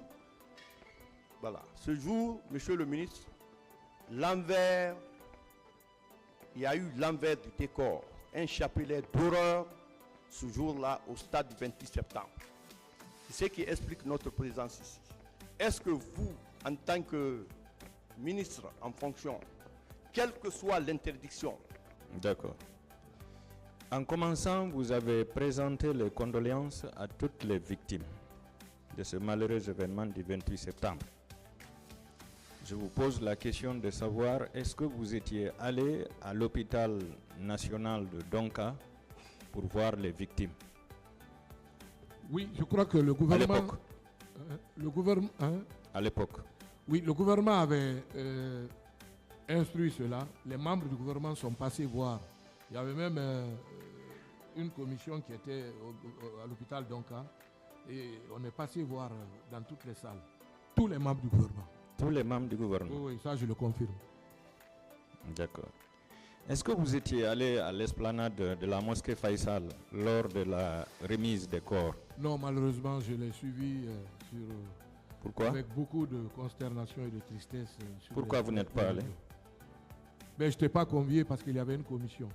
Speaker 8: monsieur le ministre, l'envers, il y a eu l'envers du décor, un chapelet d'horreur ce jour-là au stade du 28 septembre. C'est ce qui explique notre présence ici. Est-ce que vous, en tant que ministre en fonction, quelle que soit l'interdiction...
Speaker 6: D'accord. En commençant, vous avez présenté les condoléances à toutes les victimes de ce malheureux événement du 28 septembre. Je vous pose la question de savoir, est-ce que vous étiez allé à l'hôpital national de Donka pour voir les victimes?
Speaker 2: Oui, je crois que le gouvernement...
Speaker 6: À l'époque. À l'époque.
Speaker 2: Oui, le gouvernement avait instruit cela. Les membres du gouvernement sont passés voir. Il y avait même une commission qui était à l'hôpital Donka et on est passé voir dans toutes les salles. Tous les membres du gouvernement.
Speaker 6: Tous les membres du gouvernement.
Speaker 2: Oui, ça je le confirme.
Speaker 6: D'accord. Est-ce que vous étiez allé à l'esplanade de la mosquée Faisal lors de la remise des corps?
Speaker 2: Non, malheureusement, je l'ai suivi
Speaker 6: Pourquoi?
Speaker 2: avec beaucoup de consternation et de tristesse.
Speaker 6: Pourquoi vous n'êtes pas allé?
Speaker 2: Je n'étais pas convié parce qu'il y avait une commission.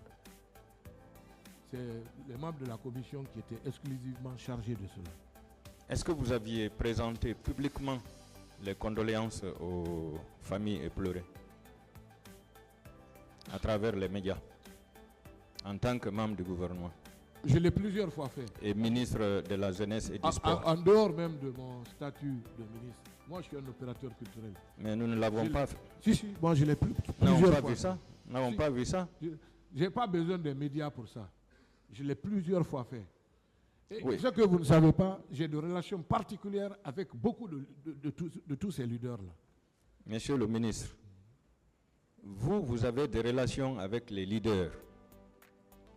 Speaker 2: C'est les membres de la commission qui étaient exclusivement chargés de cela.
Speaker 6: Est-ce que vous aviez présenté publiquement les condoléances aux familles éplorées à travers les médias en tant que membre du gouvernement?
Speaker 2: Je l'ai plusieurs fois fait.
Speaker 6: Et ministre de la Jeunesse et du Sport.
Speaker 2: En dehors même de mon statut de ministre. Moi, je suis un opérateur culturel.
Speaker 6: Mais nous ne l'avons pas fait.
Speaker 2: Si, moi je l'ai plusieurs
Speaker 6: Nous n'avons
Speaker 2: fois.
Speaker 6: pas vu ça. Nous n'avons pas vu ça.
Speaker 2: Je n'ai pas besoin des médias pour ça. Je l'ai plusieurs fois fait. Et
Speaker 9: Oui.
Speaker 2: ce que vous ne savez pas, j'ai des relations particulières avec beaucoup de tous ces leaders-là.
Speaker 9: Monsieur le ministre, vous avez des relations avec les leaders,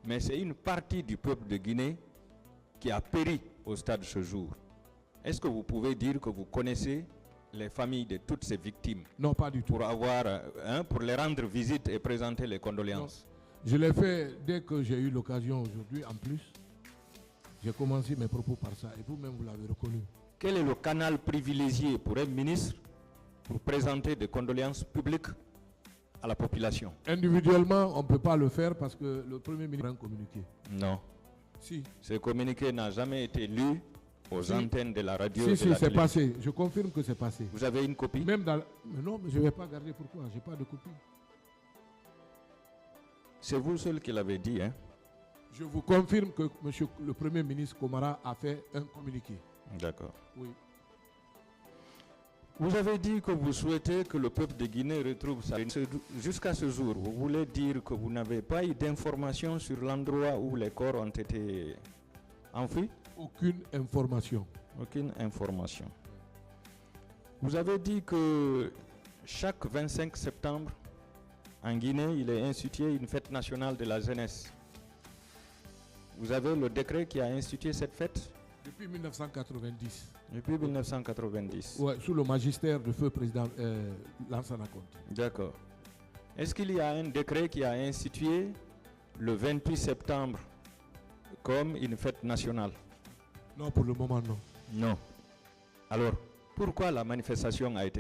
Speaker 9: mais c'est une partie du peuple de Guinée qui a péri au stade ce jour. Est-ce que vous pouvez dire que vous connaissez les familles de toutes ces victimes
Speaker 2: Non, pas du tout.
Speaker 9: pour les rendre visite et présenter les condoléances?
Speaker 2: Je l'ai fait dès que j'ai eu l'occasion aujourd'hui. En plus, j'ai commencé mes propos par ça. Et vous-même, vous l'avez reconnu.
Speaker 9: Quel est le canal privilégié pour un ministre pour présenter des condoléances publiques à la population?
Speaker 2: Individuellement, on ne peut pas le faire parce que le Premier ministre a un communiqué.
Speaker 9: Non.
Speaker 2: Si.
Speaker 9: Ce communiqué n'a jamais été lu aux
Speaker 2: Si.
Speaker 9: antennes de la radio.
Speaker 2: Si, c'est passé. Je confirme que c'est passé.
Speaker 9: Vous avez une copie?
Speaker 2: Même dans mais non, mais je ne vais pas garder. Pourquoi? Je n'ai pas de copie.
Speaker 9: C'est vous seul qui l'avez dit, hein?
Speaker 2: Je vous confirme que monsieur le Premier ministre Komara a fait un communiqué.
Speaker 9: D'accord.
Speaker 2: Oui.
Speaker 9: Vous avez dit que vous souhaitez que le peuple de Guinée retrouve sa... Jusqu'à ce jour, vous voulez dire que vous n'avez pas eu d'informations sur l'endroit où les corps ont été enfouis?
Speaker 2: Aucune information.
Speaker 9: Aucune information. Vous avez dit que chaque 25 septembre, en Guinée, il est institué une fête nationale de la jeunesse. Vous avez le décret qui a institué cette fête?
Speaker 2: Depuis 1990.
Speaker 9: Depuis 1990.
Speaker 2: Ouais, sous le magistère du feu président Lansana Conté.
Speaker 9: D'accord. Est-ce qu'il y a un décret qui a institué le 28 septembre comme une fête nationale?
Speaker 2: Non, pour le moment, non.
Speaker 9: Non. Alors, pourquoi la manifestation a été